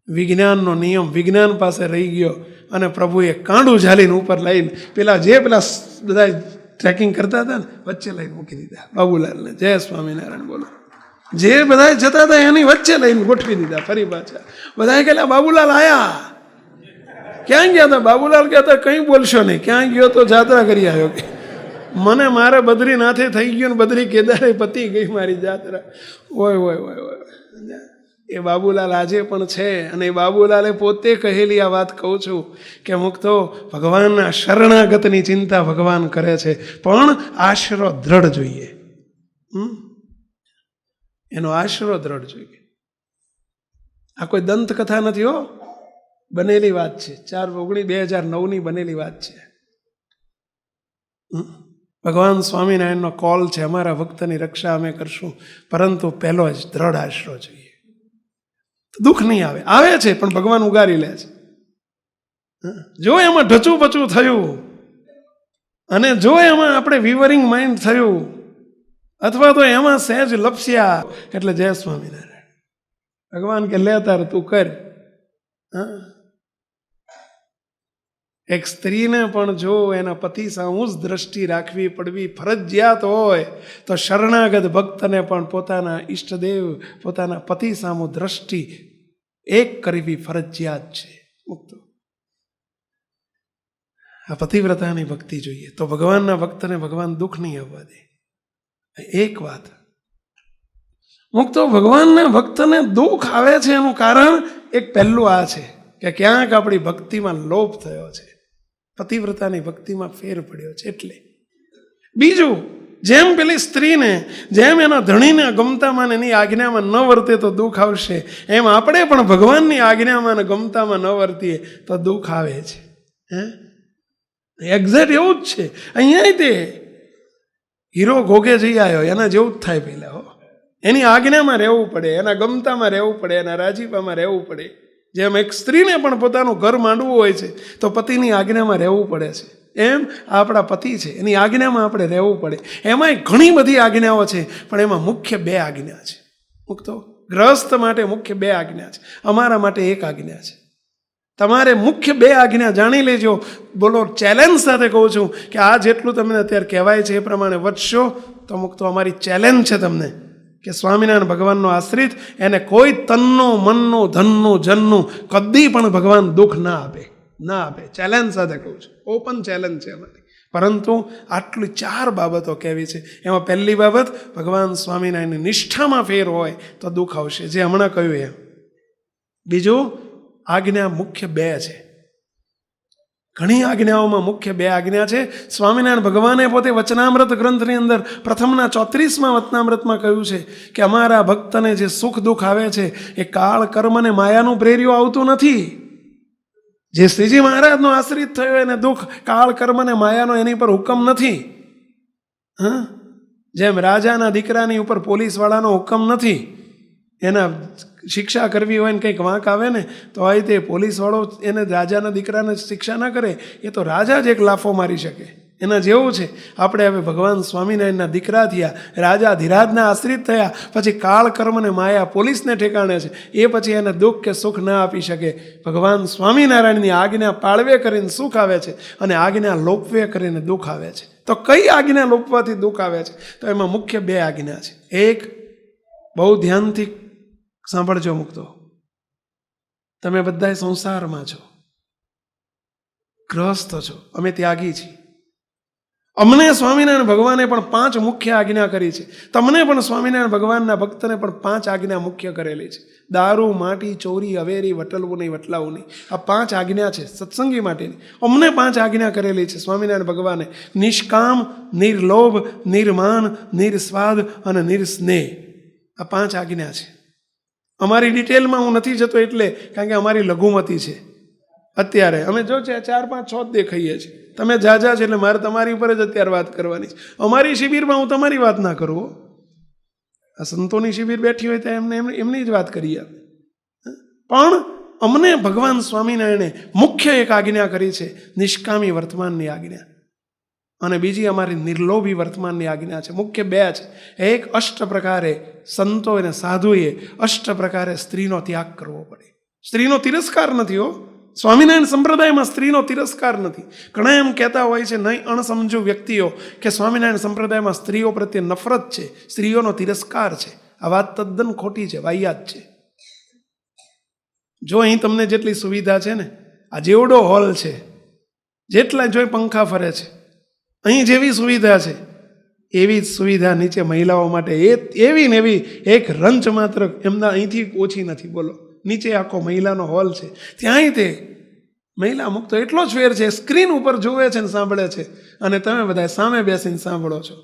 વિજ્ઞાનનો નિયમ વિજ્ઞાન પાસે રહી ગયો અને પ્રભુએ કાંડું ઝાલીને ઉપર લઈને પેલા બધા ટ્રેકિંગ કરતા હતા ને વચ્ચે લઈને મૂકી દીધા બાબુલાલને. જય સ્વામિનારાયણ બોલો. જે બધા જતા હતા એની વચ્ચે લઈને ગોઠવી દીધા. ફરી પાછા બધા કહેલા બાબુલાલ આયા. ક્યાં ગયા હતા? બાબુલાલ કહેતા કંઈ બોલશો નહીં, ક્યાં ગયો તો જાત્રા કરી આવ્યો. કે મને મારે બદ્રીનાથે થઈ ગયું ને બદ્રી કેદારે પતી ગઈ મારી જાત્રા. ઓય ઓય ઓય ઓય. એ બાબુલાલ આજે પણ છે. અને એ બાબુલાલે પોતે કહેલી આ વાત કહું છું કે મુક્તો ભગવાનના શરણાગતની ચિંતા ભગવાન કરે છે, પણ આશરો દ્રઢ જોઈએ. એનો આશરો દ્રઢ જોઈએ. આ કોઈ દંતકથા નથી હો, બનેલી વાત છે. 4/19/2009 બનેલી વાત છે. ભગવાન સ્વામિનારાયણનો કોલ છે, અમારા ભક્તની રક્ષા અમે કરશું, પરંતુ પહેલો જ દ્રઢ આશરો જોઈએ. દુઃખ નહીં આવે. આવે છે પણ ભગવાન ઉગારી લે છે. જો એમાં ઢચું પચું થયું અને જો એમાં આપણે વિવરિંગ માઇન્ડ થયું અથવા તો એમાં સહેજ લપસ્યા એટલે જય સ્વામિનારાયણ. ભગવાન કે લે તાર તું કર. એક સ્ત્રીને પણ જો એના પતિ સામુ જ દ્રષ્ટિ રાખવી પડવી ફરજિયાત હોય તો શરણાગત ભક્તને પણ પોતાના ઈષ્ટદેવ પોતાના પતિ સામુ દ્રષ્ટિ એક કરવી ફરજિયાત છે. મુક્તો આ પતિવ્રતાની ભક્તિ જોઈએ તો ભગવાનના ભક્તને ભગવાન દુઃખ નહીં આવવા દે. એક વાત મુક્તો ભગવાનના ભક્તને દુઃખ આવે છે એનું કારણ એક પહેલું આ છે કે ક્યાંક આપણી ભક્તિમાં લોપ થયો છે, પતિવ્રતાની ભક્તિમાં ફેર પડ્યો છે. એટલે બીજું, જેમ પેલી સ્ત્રીને જેમ એના ધણીને ગમતામાં એની આજ્ઞામાં ન વર્તે તો દુઃખ આવશે, એમ આપણે પણ ભગવાનની આજ્ઞામાં ગમતામાં ન વર્તીએ તો દુઃખ આવે છે. એક્ઝેક્ટ એવું જ છે. અહીંયા તે હીરો ઘોઘે જઈ આવ્યો એના જેવું જ થાય. પહેલા એની આજ્ઞામાં રહેવું પડે, એના ગમતામાં રહેવું પડે, એના રાજીપામાં રહેવું પડે. જેમ એક સ્ત્રીને પણ પોતાનું ઘર માંડવું હોય છે તો પતિની આજ્ઞામાં રહેવું પડે છે, એમ આપણા પતિ છે એની આજ્ઞામાં આપણે રહેવું પડે. એમાંય ઘણી બધી આજ્ઞાઓ છે પણ એમાં મુખ્ય 2 આજ્ઞા છે. મુક્તો ગ્રહસ્થ માટે મુખ્ય 2 આજ્ઞા છે, અમારા માટે 1 આજ્ઞા છે. તમારે મુખ્ય 2 આજ્ઞા જાણી લેજો. બોલો, ચેલેન્જ સાથે કહું છું કે આ જેટલું તમને અત્યારે કહેવાય છે એ પ્રમાણે વધશો તો મુક્તો અમારી ચેલેન્જ છે તમને કે સ્વામિનારાયણ ભગવાનનો આશ્રિત એને કોઈ તનનું મનનું ધનનું જનનું કદી પણ ભગવાન દુઃખ ના આપે. ચેલેન્જ સાથે કહું છું, ઓપન ચેલેન્જ છે અમારી. પરંતુ આટલી 4 બાબતો કહેવી છે. એમાં પહેલી બાબત, ભગવાન સ્વામિનારાયણની નિષ્ઠામાં ફેર હોય તો દુઃખ આવશે, જે હમણાં કહ્યું એમ. બીજું, આજ્ઞા મુખ્ય 2 છે. ઘણી આજ્ઞાઓમાં મુખ્ય 2 આજ્ઞા છે. સ્વામિનારાયણ ભગવાને પોતે વચનામૃત ગ્રંથની અંદર પ્રથમના 34માં વચનામૃતમાં કહ્યું છે કે અમારા ભક્તને જે સુખ દુઃખ આવે છે એ કાળ કર્મ અને માયાનું પ્રેર્યું આવતું નથી. જે શ્રીજી મહારાજનો આશ્રિત થયો એને દુઃખ કાળ કર્મ અને માયાનો એની પર હુકમ નથી. જેમ રાજાના દીકરાની ઉપર પોલીસવાળાનો હુકમ નથી. એના શિક્ષા કરવી હોય ને કંઈક વાંક આવે ને તો આ રીતે પોલીસવાળો એને રાજાના દીકરાને શિક્ષા ના કરે, એ તો રાજા જ એક લાફો મારી શકે. એના જેવું છે. આપણે હવે ભગવાન સ્વામિનારાયણના દીકરા થયા, રાજા ધીરાજના આશ્રિત થયા, પછી કાળ કર્મ ને માયા પોલીસને ઠેકાણે છે, એ પછી એને દુઃખ કે સુખ ના આપી શકે. ભગવાન સ્વામિનારાયણની આજ્ઞા પાળવે કરીને સુખ આવે છે અને આજ્ઞા લોપવે કરીને દુઃખ આવે છે. તો કઈ આજ્ઞા લોપવાથી દુઃખ આવે છે? તો એમાં મુખ્ય 2 આજ્ઞા છે. એક, બહુ ધ્યાનથી સાંભળજો મુક્તો, તમે બધા સંસારમાં છો, ગ્રહસ્થ છો, અમે ત્યાગી છીએ. અમને સ્વામિનારાયણ ભગવાને પણ 5 મુખ્ય આજ્ઞા કરી છે. તમને પણ સ્વામિનારાયણ ભગવાનના ભક્તને પણ 5 આજ્ઞા મુખ્ય કરેલી છે. દારૂ, માટી, ચોરી, અવેરી, વટલવું નહીં, વટલાવું નહીં. આ 5 આજ્ઞા છે સત્સંગી માટેની. અમને 5 આજ્ઞા કરેલી છે સ્વામિનારાયણ ભગવાને. નિષ્કામ, નિર્લોભ, નિર્માન, નિર્સ્વાદ અને નિર્સ્નેહ. આ 5 આજ્ઞા છે. અમારી ડિટેલમાં હું નથી જતો એટલે કારણ કે અમારી લઘુમતી છે. અત્યારે અમે જો 4, 5, 6 જ દેખાઈએ છીએ. તમે જાજા છે એટલે મારે તમારી ઉપર જ અત્યારે વાત કરવાની છે. અમારી શિબિરમાં હું તમારી વાત ના કરું. આ સંતોની શિબિર બેઠી હોય ત્યાં એમની જ વાત કરીએ. પણ અમને ભગવાન સ્વામિનારાયણે મુખ્ય 1 આજ્ઞા કરી છે, નિષ્કામી વર્તમાનની આજ્ઞા. અને બીજી અમારી નિર્લોભી વર્તમાનની આજ્ઞા છે. મુખ્ય 2 છે. એક, 8 પ્રકારે સંતો અને સાધુએ 8 પ્રકારે સ્ત્રીનો ત્યાગ કરવો પડે. સ્ત્રીનો તિરસ્કાર નથી હો. સ્વામિનારાયણ સંપ્રદાયમાં સ્ત્રીનો તિરસ્કાર નથી. ઘણા એમ કહેતા હોય છે, નહીં અણસમજુ વ્યક્તિઓ, કે સ્વામિનારાયણ સંપ્રદાયમાં સ્ત્રીઓ પ્રત્યે નફરત છે, સ્ત્રીઓનો તિરસ્કાર છે. આ વાત તદ્દન ખોટી છે, વાહિયાત છે. જો અહીં તમને જેટલી સુવિધા છે ને, આ જેવડો હોલ છે, જેટલા જોઈ પંખા ફરે છે, અહીં જેવી સુવિધા છે એવી જ સુવિધા નીચે મહિલાઓ માટે એવી ને એવી એક રંચ માત્ર એમના અહીંથી ઓછી નથી. બોલો, નીચે આખો મહિલાનો હોલ છે, ત્યાંય તે મહિલા મુક્તો એટલો જ ફેર છે. સ્ક્રીન ઉપર જુએ છે ને સાંભળે છે અને તમે બધા સામે બેસીને સાંભળો છો.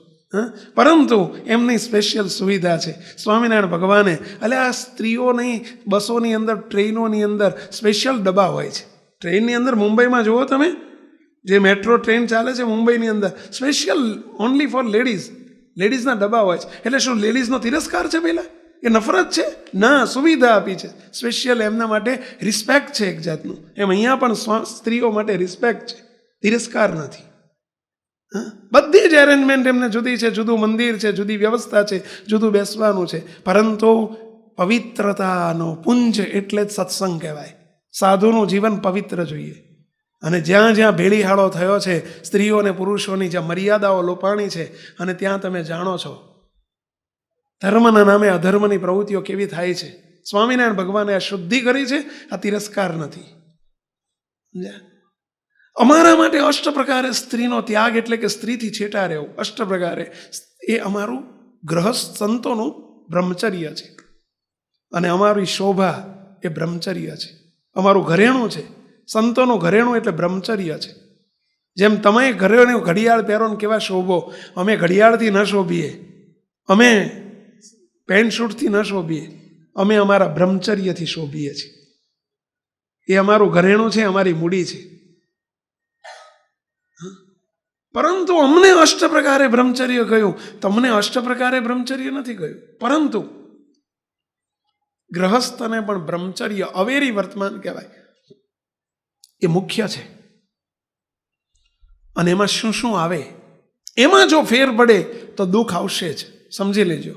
પરંતુ એમની સ્પેશિયલ સુવિધા છે. સ્વામિનારાયણ ભગવાને આ સ્ત્રીઓની બસોની અંદર, ટ્રેનોની અંદર સ્પેશિયલ ડબ્બા હોય છે. ટ્રેનની અંદર મુંબઈમાં જુઓ તમે, જે મેટ્રો ટ્રેન ચાલે છે મુંબઈની અંદર, સ્પેશિયલ ઓનલી ફોર લેડીઝના ડબ્બા હોય છે. એટલે શું લેડીઝનો તિરસ્કાર છે? પહેલાં એ નફરત છે? ના, સુવિધા આપી છે, સ્પેશિયલ એમના માટે રિસ્પેક્ટ છે એક જાતનું. એમ અહીંયા પણ સ્ત્રીઓ માટે રિસ્પેક્ટ છે, તિરસ્કાર નથી. બધી જ એરેન્જમેન્ટ એમને જુદી છે, જુદું મંદિર છે, જુદી વ્યવસ્થા છે, જુદું બેસવાનું છે. પરંતુ પવિત્રતાનો પુંજ એટલે જ સત્સંગ કહેવાય. સાધુનું જીવન પવિત્ર જોઈએ. અને જ્યાં જ્યાં ભેળીહાળો થયો છે, સ્ત્રીઓ અને પુરુષોની જ્યાં મર્યાદાઓ લોપાણી છે, અને ત્યાં તમે જાણો છો ધર્મના નામે અધર્મની પ્રવૃત્તિઓ કેવી થાય છે. સ્વામિનારાયણ ભગવાને આ શુદ્ધિ કરી છે, આ તિરસ્કાર નથી. અમારા માટે અષ્ટ પ્રકારે સ્ત્રીનો ત્યાગ એટલે કે સ્ત્રીથી છેટા રહેવું, અષ્ટ પ્રકારે એ અમારું ગ્રહસ્થ સંતોનું બ્રહ્મચર્ય છે. અને અમારી શોભા એ બ્રહ્મચર્ય છે, અમારું ઘરેણું છે. સંતોનું ઘરેણું એટલે બ્રહ્મચર્ય છે. જેમ તમે ઘરેણું ઘડિયાળ પહેરો ને કેવા શોભો, અમે ઘડિયાળથી ન શોભીએ, અમે પેન્ટ શૂટથી ન શોભીએ, અમે અમારા બ્રહ્મચર્યથી શોભીએ છીએ. એ અમારું ઘરેણું છે, અમારી મૂડી છે. પરંતુ અમને અષ્ટ પ્રકારે બ્રહ્મચર્ય કહ્યું, તમને અષ્ટ પ્રકારે બ્રહ્મચર્ય નથી કહ્યું. પરંતુ ગ્રહસ્થને પણ બ્રહ્મચર્ય અવેરી વર્તમાન કહેવાય, એ મુખ્ય છે. અને એમાં શું શું આવે, એમાં જો ફેર પડે તો દુઃખ આવશે જ, સમજી લેજો.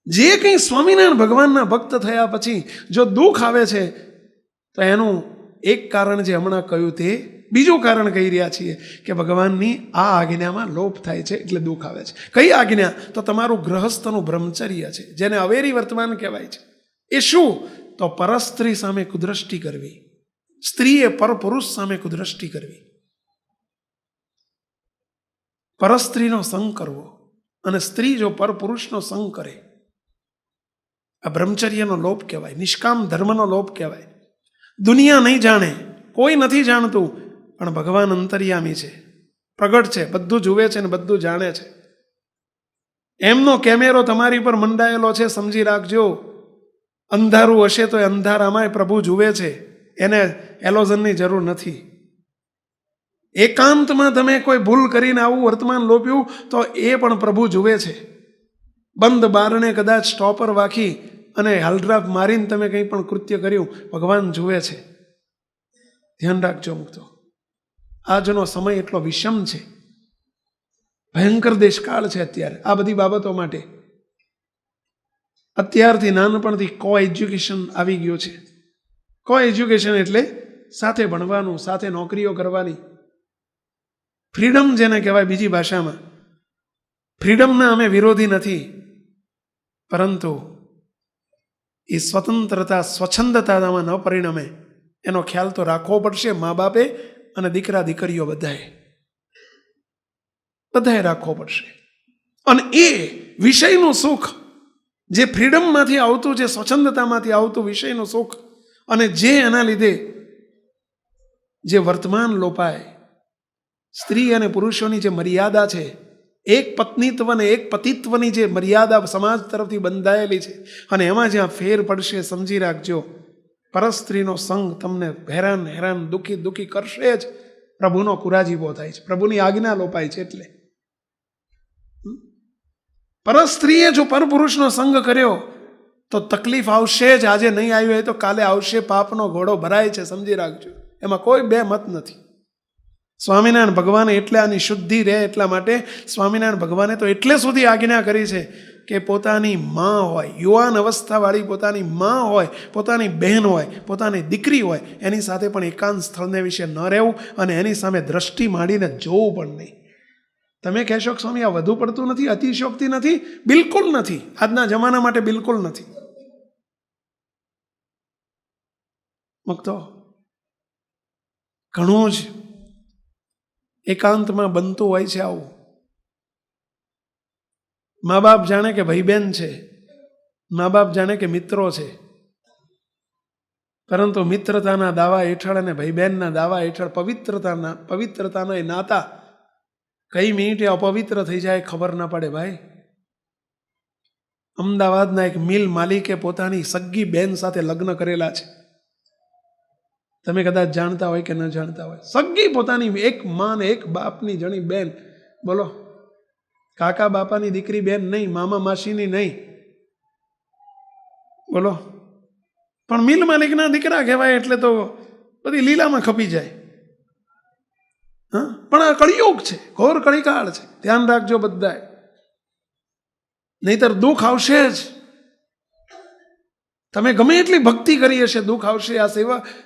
જે કંઈ સ્વામિનારાયણ ભગવાનના ભક્ત થયા પછી જો દુઃખ આવે છે તો એનું એક કારણ જે હમણાં કહ્યું તે, બીજું કારણ કહી રહ્યા છીએ કે ભગવાનની આ આજ્ઞામાં લોપ થાય છે એટલે દુઃખ આવે છે. કઈ આજ્ઞા? તો તમારું ગ્રહસ્થનું બ્રહ્મચર્ય છે, જેને અવેરી વર્તમાન કહેવાય છે. એ શું? તો પરસ્ત્રી સામે કુદ્રષ્ટિ કરવી, સ્ત્રીએ પરપુરુષ સામે કુદ્રષ્ટિ કરવી, પરસ્ત્રીનો સંગ કરવો, અને સ્ત્રી જો પરપુરુષનો સંગ કરે, આ બ્રહ્મચર્યનો લોપ કહેવાય, નિષ્કામ ધર્મનો લોપ કહેવાય. દુનિયા નહીં જાણે, કોઈ નથી જાણતું, પણ ભગવાન અંતર્યામી છે, પ્રગટ છે, બધું જુએ છે ને બધું જાણે છે. એમનો કેમેરો તમારી પર મંડાયેલો છે, સમજી રાખજો. અંધારું હશે તો એ અંધારામાંય પ્રભુ જુએ છે, એને એલોઝનની જરૂર નથી. એકાંતમાં તમે કોઈ ભૂલ કરીને આવું વર્તમાન લોપ્યું તો એ પણ પ્રભુ જુએ છે. બંધ બારણે કદાચ સ્ટોપર વાખી અને હાલડ્રાફ મારીને તમે કંઈ પણ કૃત્ય કર્યું, ભગવાન જુએ છે. ધ્યાન રાખજો મુક્તો. આજનો સમય એટલો વિષમ છે, ભયંકર દેશકાળ છે અત્યારે આ બધી બાબતો માટે. અત્યારથી નાનપણથી કો એજ્યુકેશન આવી ગયું છે. કો એજ્યુકેશન એટલે સાથે ભણવાનું, સાથે નોકરીઓ કરવાની, ફ્રીડમ જેને કહેવાય બીજી ભાષામાં. ફ્રીડમના અમે વિરોધી નથી, પરંતુ એ સ્વતંત્રતા સ્વચ્છંદતામાં ન પરિણમે એનો ખ્યાલ તો રાખવો પડશે મા બાપે અને દીકરા દીકરીઓ બધાએ રાખવો પડશે. અને એ વિષયનું સુખ જે ફ્રીડમમાંથી આવતું, જે સ્વચ્છંદતામાંથી આવતું વિષયનું સુખ, અને જે એના લીધે જે વર્તમાન લોપાય, સ્ત્રી અને પુરુષોની જે મર્યાદા છે, એક પત્નીત્વ અને એક પતિત્વની જે મર્યાદા સમાજ તરફથી બંધાયેલી છે, અને એમાં જ્યાં ફેર પડશે, સમજી રાખજો, પરસ્ત્રીનો સંગ તમને હેરાન દુઃખી કરશે જ. પ્રભુનો કુરાજીબો થાય છે, પ્રભુની આજ્ઞા લોપાય છે. એટલે પરસ્ત્રીએ જો પરપુરુષનો સંગ કર્યો તો તકલીફ આવશે જ. આજે નહીં આવ્યો હોય તો કાલે આવશે. પાપનો ઘોડો ભરાય છે, સમજી રાખજો. એમાં કોઈ બે મત નથી. સ્વામિનારાયણ ભગવાને એટલે આની શુદ્ધિ રહે એટલા માટે સ્વામિનારાયણ ભગવાને તો એટલે સુધી આજ્ઞા કરી છે કે પોતાની માં હોય, યુવાન અવસ્થાવાળી પોતાની માં હોય, પોતાની બહેન હોય, પોતાની દીકરી હોય, એની સાથે પણ એકાંત સ્થળને વિશે ન રહેવું, અને એની સામે દ્રષ્ટિ માંડીને જોવું પણ નહીં. તમે કહેશો કે સ્વામી આ વધુ પડતું નથી, અતિશયોક્તિ નથી? બિલકુલ નથી. આજના જમાના માટે બિલકુલ નથી. મુક્તો ઘણું જ એકાંતમાં બનતું હોય છે આવું. મા બાપ જાણે કે ભાઈ બહેન છે, મા બાપ જાણે કે મિત્રો છે, પરંતુ મિત્રતાના દાવા હેઠળ અને ભાઈ બહેનના દાવા હેઠળ પવિત્રતાના એ નાતા કઈ મિનિટે અપવિત્ર થઈ જાય ખબર ના પડે. ભાઈ, અમદાવાદના એક મિલ માલિકે પોતાની સગ્ગી બેન સાથે લગ્ન કરેલા છે. તમે કદાચ જાણતા હોય કે ન જાણતા હોય. સગ્ગી પોતાની એક માં ને એક બાપની જણી બેન. બોલો, કાકા બાપાની દીકરી બેન નહીં, મામા માસીની નહીં, બોલો. પણ મિલ માલિકના દીકરા કહેવાય એટલે તો બધી લીલામાં ખપી જાય. હા, પણ આ કળિયુગ છે, ઘોર કળીકાળ છે, ધ્યાન રાખજો બધાએ, નહીતર દુઃખ આવશે જ. તમે ગમે એટલી ભક્તિ કરી હશે, દુઃખ આવશે. આ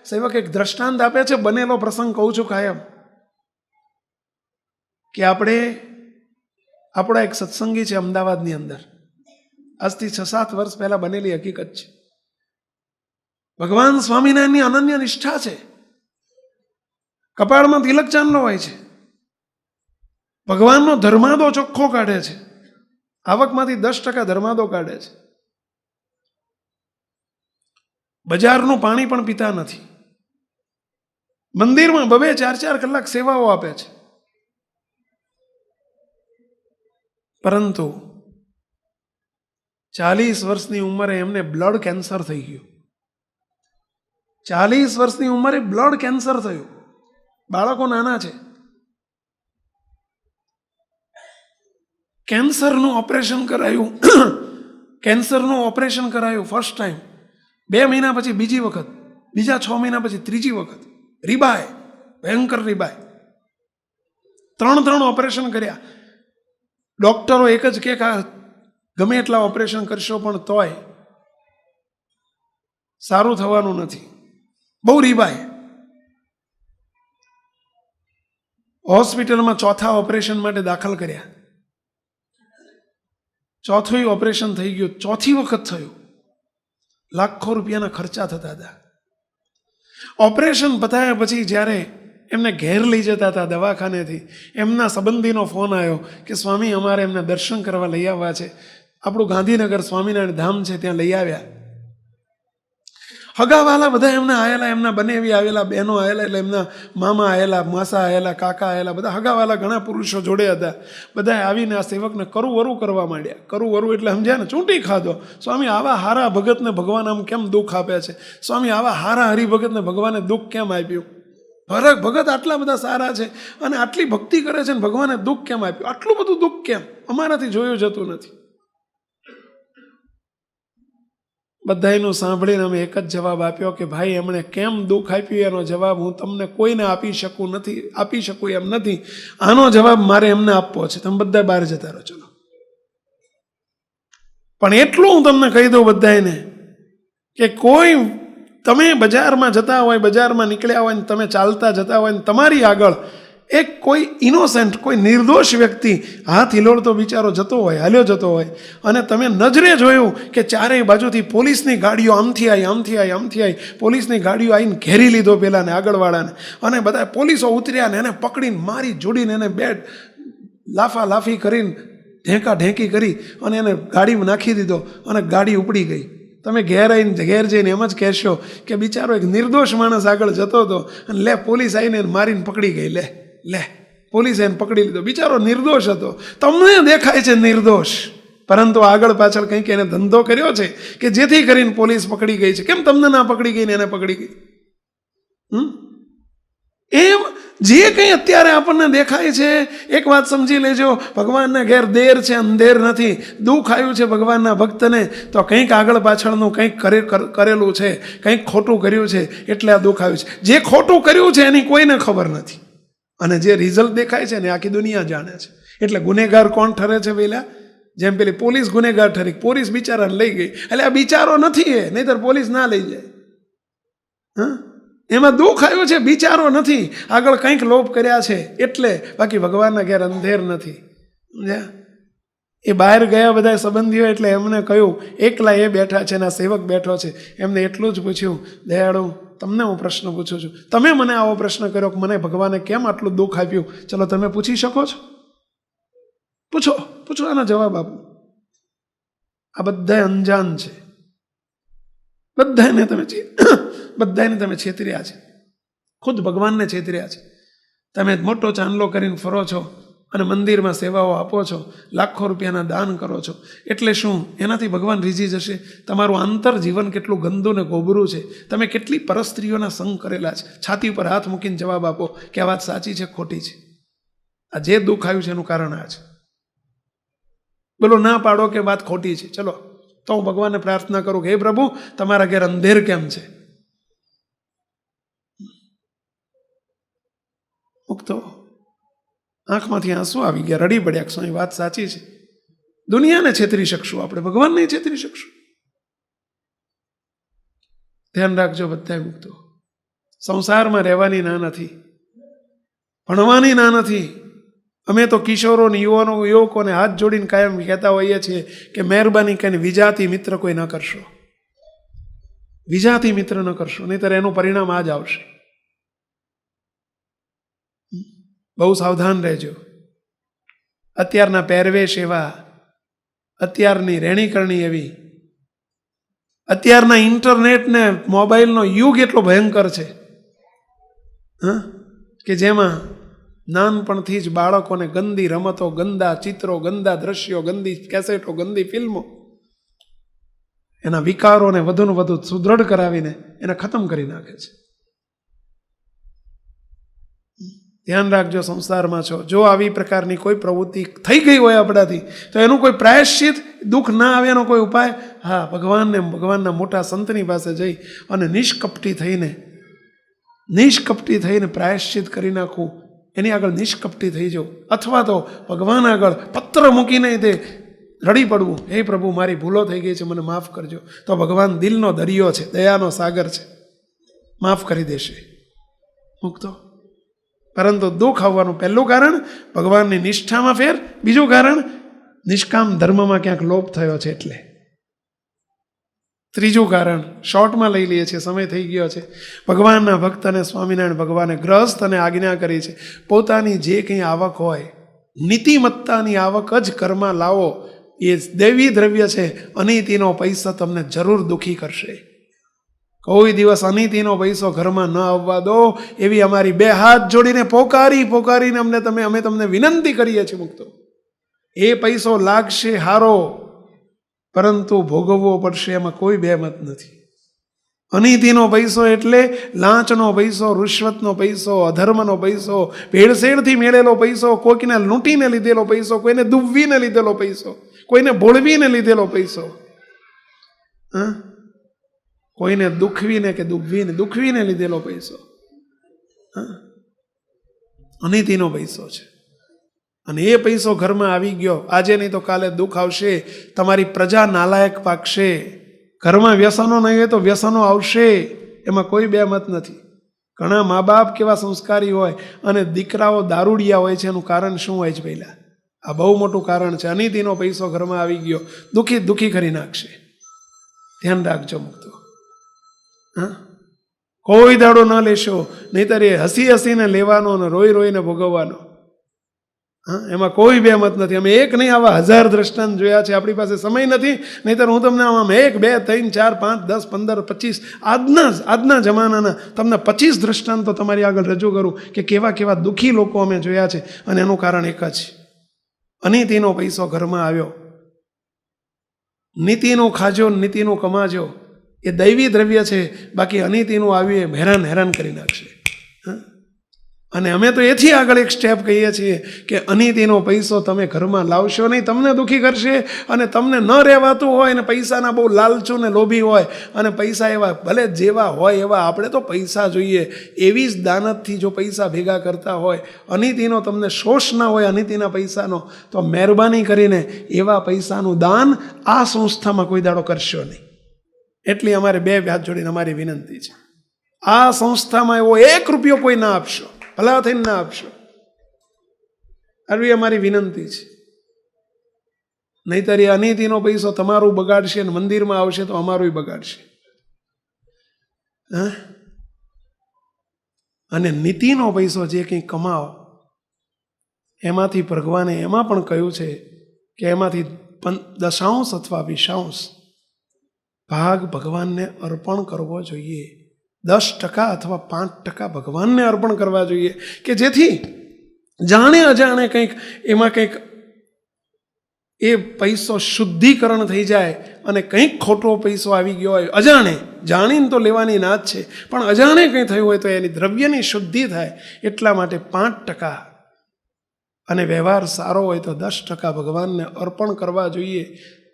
સેવક એક દ્રષ્ટાંત આપે છે, બનેલો પ્રસંગ કહું છું કાયમ, કે આપણો એક સત્સંગી છે અમદાવાદની અંદર, આજથી 6-7 વર્ષ પહેલા બનેલી હકીકત છે. ભગવાન સ્વામિનારાયણની અનન્ય નિષ્ઠા છે, કપાળમાં તિલક ચાંદલો હોય છે, ભગવાનનો ધર્માદો ચોખ્ખો કાઢે છે, આવકમાંથી 10% ધર્માદો કાઢે છે, બજારનું પાણી પણ પીતા નથી, મંદિરમાં 2-4 કલાક સેવાઓ આપે છે. પરંતુ 40 વર્ષની ઉંમરે એમને બ્લડ કેન્સર થઈ ગયું. 40 વર્ષની ઉંમરે બ્લડ કેન્સર થયું. બાળકો નાના છે. કેન્સરનું ઓપરેશન કરાયું ફર્સ્ટ ટાઈમ. 2 મહિના પછી બીજી વખત, બીજા 6 મહિના પછી ત્રીજી વખત. રીબાય, ભયંકર રીબાય. 3 ઓપરેશન કર્યા. ડોક્ટરો એક જ કે ગમે એટલા ઓપરેશન કરશો પણ તોય સારું થવાનું નથી. બહુ રીબાય. હોસ્પિટલમાં 4થા ઓપરેશન માટે દાખલ કર્યા. 4થું ઓપરેશન થઈ ગયું, 4થી વખત થયું. લાખો રૂપિયાના ખર્ચા થતા હતા. ઓપરેશન પતાયા પછી જ્યારે એમને ઘેર લઈ જતા હતા દવાખાનેથી, એમના સંબંધીનો ફોન આવ્યો કે સ્વામી અમારે એમને દર્શન કરવા લઈ આવવા છે. આપણું ગાંધીનગર સ્વામિનારાયણ ધામ છે, ત્યાં લઈ આવ્યા. હગાવાલા બધા એમના આવેલા, એમના બનેવી આવેલા, બહેનો આવેલા, એટલે એમના મામા આવેલા, માસા આવેલા, કાકા આવેલા, બધા હગાવાલા ઘણા પુરુષો જોડે હતા. બધા આવીને આ સેવકને કરું કરવા માંડ્યા. કરું એટલે સમજ્યા ને, ચૂંટી ખાધો. સ્વામી આવા હારા ભગતને ભગવાન આમ કેમ દુઃખ આપે છે? સ્વામી આવા હારા હરિભગતને ભગવાને દુઃખ કેમ આપ્યું? ભગત આટલા બધા સારા છે અને આટલી ભક્તિ કરે છે ને ભગવાને દુઃખ કેમ આપ્યું? આટલું બધું દુઃખ કેમ? અમારાથી જોયું જતું નથી. બધાયનું સાંભળીને અમે એક જ જવાબ આપ્યો કે ભાઈ એમણે કેમ દુઃખ આપ્યું એનો જવાબ હું તમને કોઈને આપી શકું એમ નથી. આનો જવાબ મારે એમને આપવો છે. તમે બધા બહાર જતા રહો, ચલો. પણ એટલું હું તમને કહી દઉં બધાને કે કોઈ તમે બજારમાં જતા હોય, બજારમાં નીકળ્યા હોય ને તમે ચાલતા જતા હોય ને તમારી આગળ એક કોઈ ઇનોસેન્ટ, કોઈ નિર્દોષ વ્યક્તિ હાથ હિલોળતો બિચારો જતો હોય, હાલ્યો જતો હોય, અને તમે નજરે જોયું કે ચારેય બાજુથી પોલીસની ગાડીઓ આમથી આવી, પોલીસની ગાડીઓ આવીને ઘેરી લીધો પેલાને, આગળવાળાને, અને બધા પોલીસો ઉતર્યા ને એને પકડીને મારી જોડીને એને બેડ લાફી કરીને ઢેંકી કરી અને એને ગાડીમાં નાખી દીધો અને ગાડી ઉપડી ગઈ. તમે ઘેર જઈને એમ જ કહેશો કે બિચારો એક નિર્દોષ માણસ આગળ જતો હતો અને લે પોલીસ આવીને મારીને પકડી ગઈ. લે પોલીસે એને પકડી લીધો. બિચારો નિર્દોષ હતો. તમને દેખાય છે નિર્દોષ, પરંતુ આગળ પાછળ કંઈક એને ધંધો કર્યો છે કે જેથી કરીને પોલીસ પકડી ગઈ છે. કેમ તમને ના પકડી ગઈ ને એને પકડી ગઈ? એમ જે કંઈ અત્યારે આપણને દેખાય છે, એક વાત સમજી લેજો, ભગવાનના ઘેર દેર છે, અંધેર નથી. દુઃખ આવ્યું છે ભગવાનના ભક્તને તો કંઈક આગળ પાછળનું કંઈક કરેલું છે, કંઈક ખોટું કર્યું છે, એટલે આ દુઃખ આવ્યું છે. જે ખોટું કર્યું છે એની કોઈને ખબર નથી, અને જે રિઝલ્ટ દેખાય છે ને આખી દુનિયા જાણે છે. એટલે ગુનેગાર કોણ ઠરે છે પહેલા? જેમ પેલી પોલીસ ગુનેગાર ઠરી, પોલીસ બિચારાને લઈ ગઈ. એટલે આ બિચારો નથી એ, નહીંતર પોલીસ ના લઈ જાય. એમાં દુઃખ આવ્યું છે, બિચારો નથી, આગળ કંઈક લોભ કર્યા છે એટલે. બાકી ભગવાનના ઘેર અંધેર નથી. સમજ્યા? એ બહાર ગયા બધા સંબંધીઓ, એટલે એમને કહ્યું, એકલા એ બેઠા છે ને આ સેવક બેઠો છે, એમને એટલું જ પૂછ્યું, દયાળુ તમને હું પ્રશ્ન પૂછું છું, તમે મને આવો પ્રશ્ન કર્યો કે મને ભગવાને કેમ આટલું દુઃખ આપ્યું? ચલો તમે પૂછી શકો છો, પૂછો આનો જવાબ આપો. આ બધા અંજાન છે, બધાને તમે છેતર્યા છે, ખુદ ભગવાનને છેતર્યા છે. તમે મોટો ચાંદલો કરીને ફરો છો અને મંદિરમાં સેવાઓ આપો છો, લાખો રૂપિયાના દાન કરો છો, એટલે શું એનાથી ભગવાન રીઝી જશે? તમારું આંતર જીવન કેટલું ગંદુ ને ગોબરું છે. તમે કેટલી પરસ્ત્રીઓના સંગ કરેલા છે. છાતી ઉપર હાથ મૂકીને જવાબ આપો કે આ વાત સાચી છે, ખોટી છે. આ જે દુઃખ આવ્યું છે એનું કારણ આ છે. બોલો, ના પાડો કે વાત ખોટી છે. ચલો તો હું ભગવાનને પ્રાર્થના કરું કે હે પ્રભુ, તમારા ઘેર અંધેર કેમ છે? મુક્તો આંખમાંથી આંસુ આવી ગયા, રડી પડ્યા. સ્વામી વાત સાચી છે. દુનિયાને છેતરી શકશું આપણે, ભગવાન નહીં છેતરી શકશું. ધ્યાન રાખજો બધા મુક્તો. સંસારમાં રહેવાની ના નથી, ભણવાની ના નથી. અમે તો કિશોરોને, યુવકોને હાથ જોડીને કાયમ કહેતા હોઈએ છીએ કે મહેરબાની કરીને વિજાતી મિત્ર કોઈ ન કરશો, વિજાતી મિત્ર ન કરશો, નહીંતર એનું પરિણામ આ જ આવશે. બહુ સાવધાન રહેજો. અત્યારના પહેરવેશ એવા, અત્યારની રહેણીકરણી એવી, અત્યારના ઇન્ટરનેટ ને મોબાઈલનો યુગ એટલો ભયંકર છે કે જેમાં નાનપણથી જ બાળકોને ગંદી રમતો, ગંદા ચિત્રો, ગંદા દ્રશ્યો, ગંદી કેસેટો, ગંદી ફિલ્મો, એના વિકારોને વધુને વધુ સુદૃઢ કરાવીને એને ખતમ કરી નાખે છે. ધ્યાન રાખજો, સંસારમાં છો. જો આવી પ્રકારની કોઈ પ્રવૃત્તિ થઈ ગઈ હોય આપણાથી, તો એનું કોઈ પ્રાયશ્ચિત, દુઃખ ના આવે એનો કોઈ ઉપાય, હા, ભગવાનના મોટા સંતની પાસે જઈ અને નિષ્કપટી થઈને પ્રાયશ્ચિત કરી નાખવું, એની આગળ નિષ્કપટી થઈ જવું. અથવા તો ભગવાન આગળ પત્ર મૂકીને તે રડી પડવું, હે પ્રભુ, મારી ભૂલો થઈ ગઈ છે, મને માફ કરજો. તો ભગવાન દિલનો દરિયો છે, દયાનો સાગર છે, માફ કરી દેશે. મુક્તો. પરંતુ દુઃખ આવવાનું પહેલું કારણ ભગવાનની નિષ્ઠામાં ફેર, બીજું કારણ નિષ્કામ ધર્મમાં ક્યાંક લોપ થયો છે એટલે. ત્રીજું કારણ શોર્ટમાં લઈ લઈએ છીએ, સમય થઈ ગયો છે. ભગવાનના ભક્તને સ્વામિનારાયણ ભગવાને ગ્રહસ્થને આજ્ઞા કરી છે, પોતાની જે કંઈ આવક હોય, નીતિમત્તાની આવક જ ઘરમાં લાવો. એ દૈવી દ્રવ્ય છે. અનીતિનો પૈસા તમને જરૂર દુઃખી કરશે. કોઈ દિવસ અનીતિનો પૈસો ઘરમાં ન આવવા દો, એવી અમારી બે હાથ જોડીને પોકારીને અમે તમને વિનંતી કરીએ છીએ. મુક્તો, એ પૈસો લાગશે હારો, પરંતુ ભોગવવો પડશે, એમાં કોઈ બેમત નથી. અનીતિનો પૈસો એટલે લાંચનો પૈસો, રુશ્વતનો પૈસો, અધર્મનો પૈસો, ભેળસેળથી મેળેલો પૈસો, કોઈકને લૂંટીને લીધેલો પૈસો, કોઈને દુબવીને લીધેલો પૈસો, કોઈને ભોળવીને લીધેલો પૈસો, કોઈને દુખવીને કે દુખવીને લીધેલો પૈસો, અનીતિનો પૈસો છે. અને એ પૈસો ઘરમાં આવી ગયો, આજે નહીં તો કાલે દુઃખ આવશે. તમારી પ્રજા નાલાયક પાકશે. ઘરમાં વ્યસનો નહીં હોય તો વ્યસનો આવશે, એમાં કોઈ બેમત નથી. ઘણા મા બાપ કેવા સંસ્કારી હોય અને દીકરાઓ દારૂડિયા હોય છે. એનું કારણ શું હોય છે? પહેલા આ બહુ મોટું કારણ છે. અનીતિનો પૈસો ઘરમાં આવી ગયો, દુઃખી કરી નાખશે. ધ્યાન રાખજો મુક્તો. કોઈ દાડો ન લેશો, નહીતર એ હસીને લેવાનો અને રોઈને ભોગવવાનો. એમાં કોઈ બેમત નથી. અમે એક નહીં, આવા 1000 દ્રષ્ટાંત જોયા છે. આપણી પાસે સમય નથી, નહીતર હું તમને આમ 1, 2, 3, 4, 5, 10, 15, 25 આજના જમાનાના તમને 25 દ્રષ્ટાંતો તમારી આગળ રજૂ કરું કે કેવા દુઃખી લોકો અમે જોયા છે. અને એનું કારણ એક જ, અનીતિનો પૈસો ઘરમાં આવ્યો. નીતિનું ખાજો, નીતિનું કમાજો, એ દૈવી દ્રવ્ય છે. બાકી અનીતિનું આવ્યું એ હેરાન કરી નાખશે. અને અમે તો એથી આગળ એક સ્ટેપ કહીએ છીએ કે અનીતિનો પૈસો તમે ઘરમાં લાવશો નહીં, તમને દુઃખી કરશે. અને તમને ન રહેવાતું હોય ને પૈસાના બહુ લાલચુ ને લોભી હોય, અને પૈસા એવા ભલે જેવા હોય એવા, આપણે તો પૈસા જોઈએ, એવી જ દાનતથી જો પૈસા ભેગા કરતા હોય, અનીતિનો તમને શોષ ના હોય અનીતિના પૈસાનો, તો મહેરબાની કરીને એવા પૈસાનું દાન આ સંસ્થામાં કોઈ દાડો કરશો નહીં. એટલી અમારે બે હાથ જોડીને અમારી વિનંતી છે. આ સંસ્થામાં એવો 1 રૂપિયો કોઈ ના આપશો, ભલા થઈને ના આપશો, આવી અમારી વિનંતી છે. નહીતર એ અનીતિનો પૈસો તમારું બગાડશે અને મંદિરમાં આવશે તો અમારું બગાડશે. અને નીતિનો પૈસો જે કંઈ કમાઓ, એમાંથી ભગવાને એમાં પણ કહ્યું છે કે એમાંથી 10% અથવા 20% ભાગ ભગવાનને અર્પણ કરવો જોઈએ. 10% અથવા 5% ભગવાનને અર્પણ કરવા જોઈએ, કે જેથી જાણે અજાણે એમાં કંઈક એ પૈસો શુદ્ધિકરણ થઈ જાય અને કંઈક ખોટો પૈસો આવી ગયો હોય, અજાણે, જાણીને તો લેવાની ના જ છે, પણ અજાણે કંઈ થયું હોય તો એની દ્રવ્યની શુદ્ધિ થાય. એટલા માટે 5% અને વ્યવહાર સારો હોય તો 10% ભગવાનને અર્પણ કરવા જોઈએ.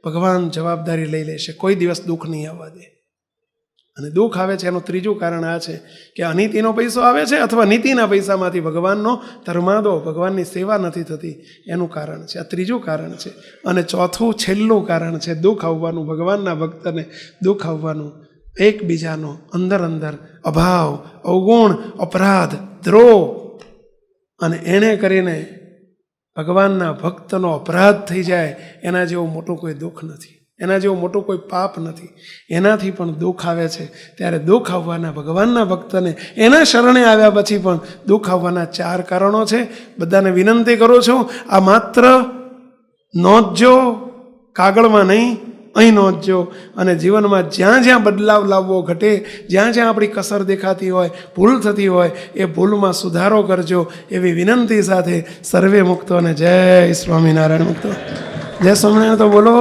ભગવાન જવાબદારી લઈ લેશે, કોઈ દિવસ દુઃખ નહીં આવવા દે. અને દુઃખ આવે છે એનું ત્રીજું કારણ આ છે કે અનીતિનો પૈસો આવે છે અથવા નીતિના પૈસામાંથી ભગવાનનો ધર્માદો, ભગવાનની સેવા નથી થતી, એનું કારણ છે. આ ત્રીજું કારણ છે. અને ચોથું છેલ્લું કારણ છે દુઃખ આવવાનું, ભગવાનના ભક્તને દુઃખ આવવાનું, એકબીજાનો અંદર અભાવ, અવગુણ, અપરાધ, દ્રોહ, અને એણે કરીને ભગવાનના ભક્તનો અપરાધ થઈ જાય, એના જેવું મોટું કોઈ દુઃખ નથી, એના જેવું મોટું કોઈ પાપ નથી. એનાથી પણ દુઃખ આવે છે. ત્યારે દુઃખ આવવાના ભગવાનના ભક્તને એના શરણે આવ્યા પછી પણ દુઃખ આવવાના 4 કારણો છે. બધાને વિનંતી કરું છું, આ માત્ર નોંધજો, કાગળમાં નહીં, અહીં નોંધજો. અને જીવનમાં જ્યાં જ્યાં બદલાવ લાવવો ઘટે, જ્યાં જ્યાં આપણી કસર દેખાતી હોય, ભૂલ થતી હોય, એ ભૂલમાં સુધારો કરજો એવી વિનંતી સાથે સર્વે મુક્તો. અને જય સ્વામિનારાયણ મુક્તો. જય સ્વામિનારાયણ તો બોલો.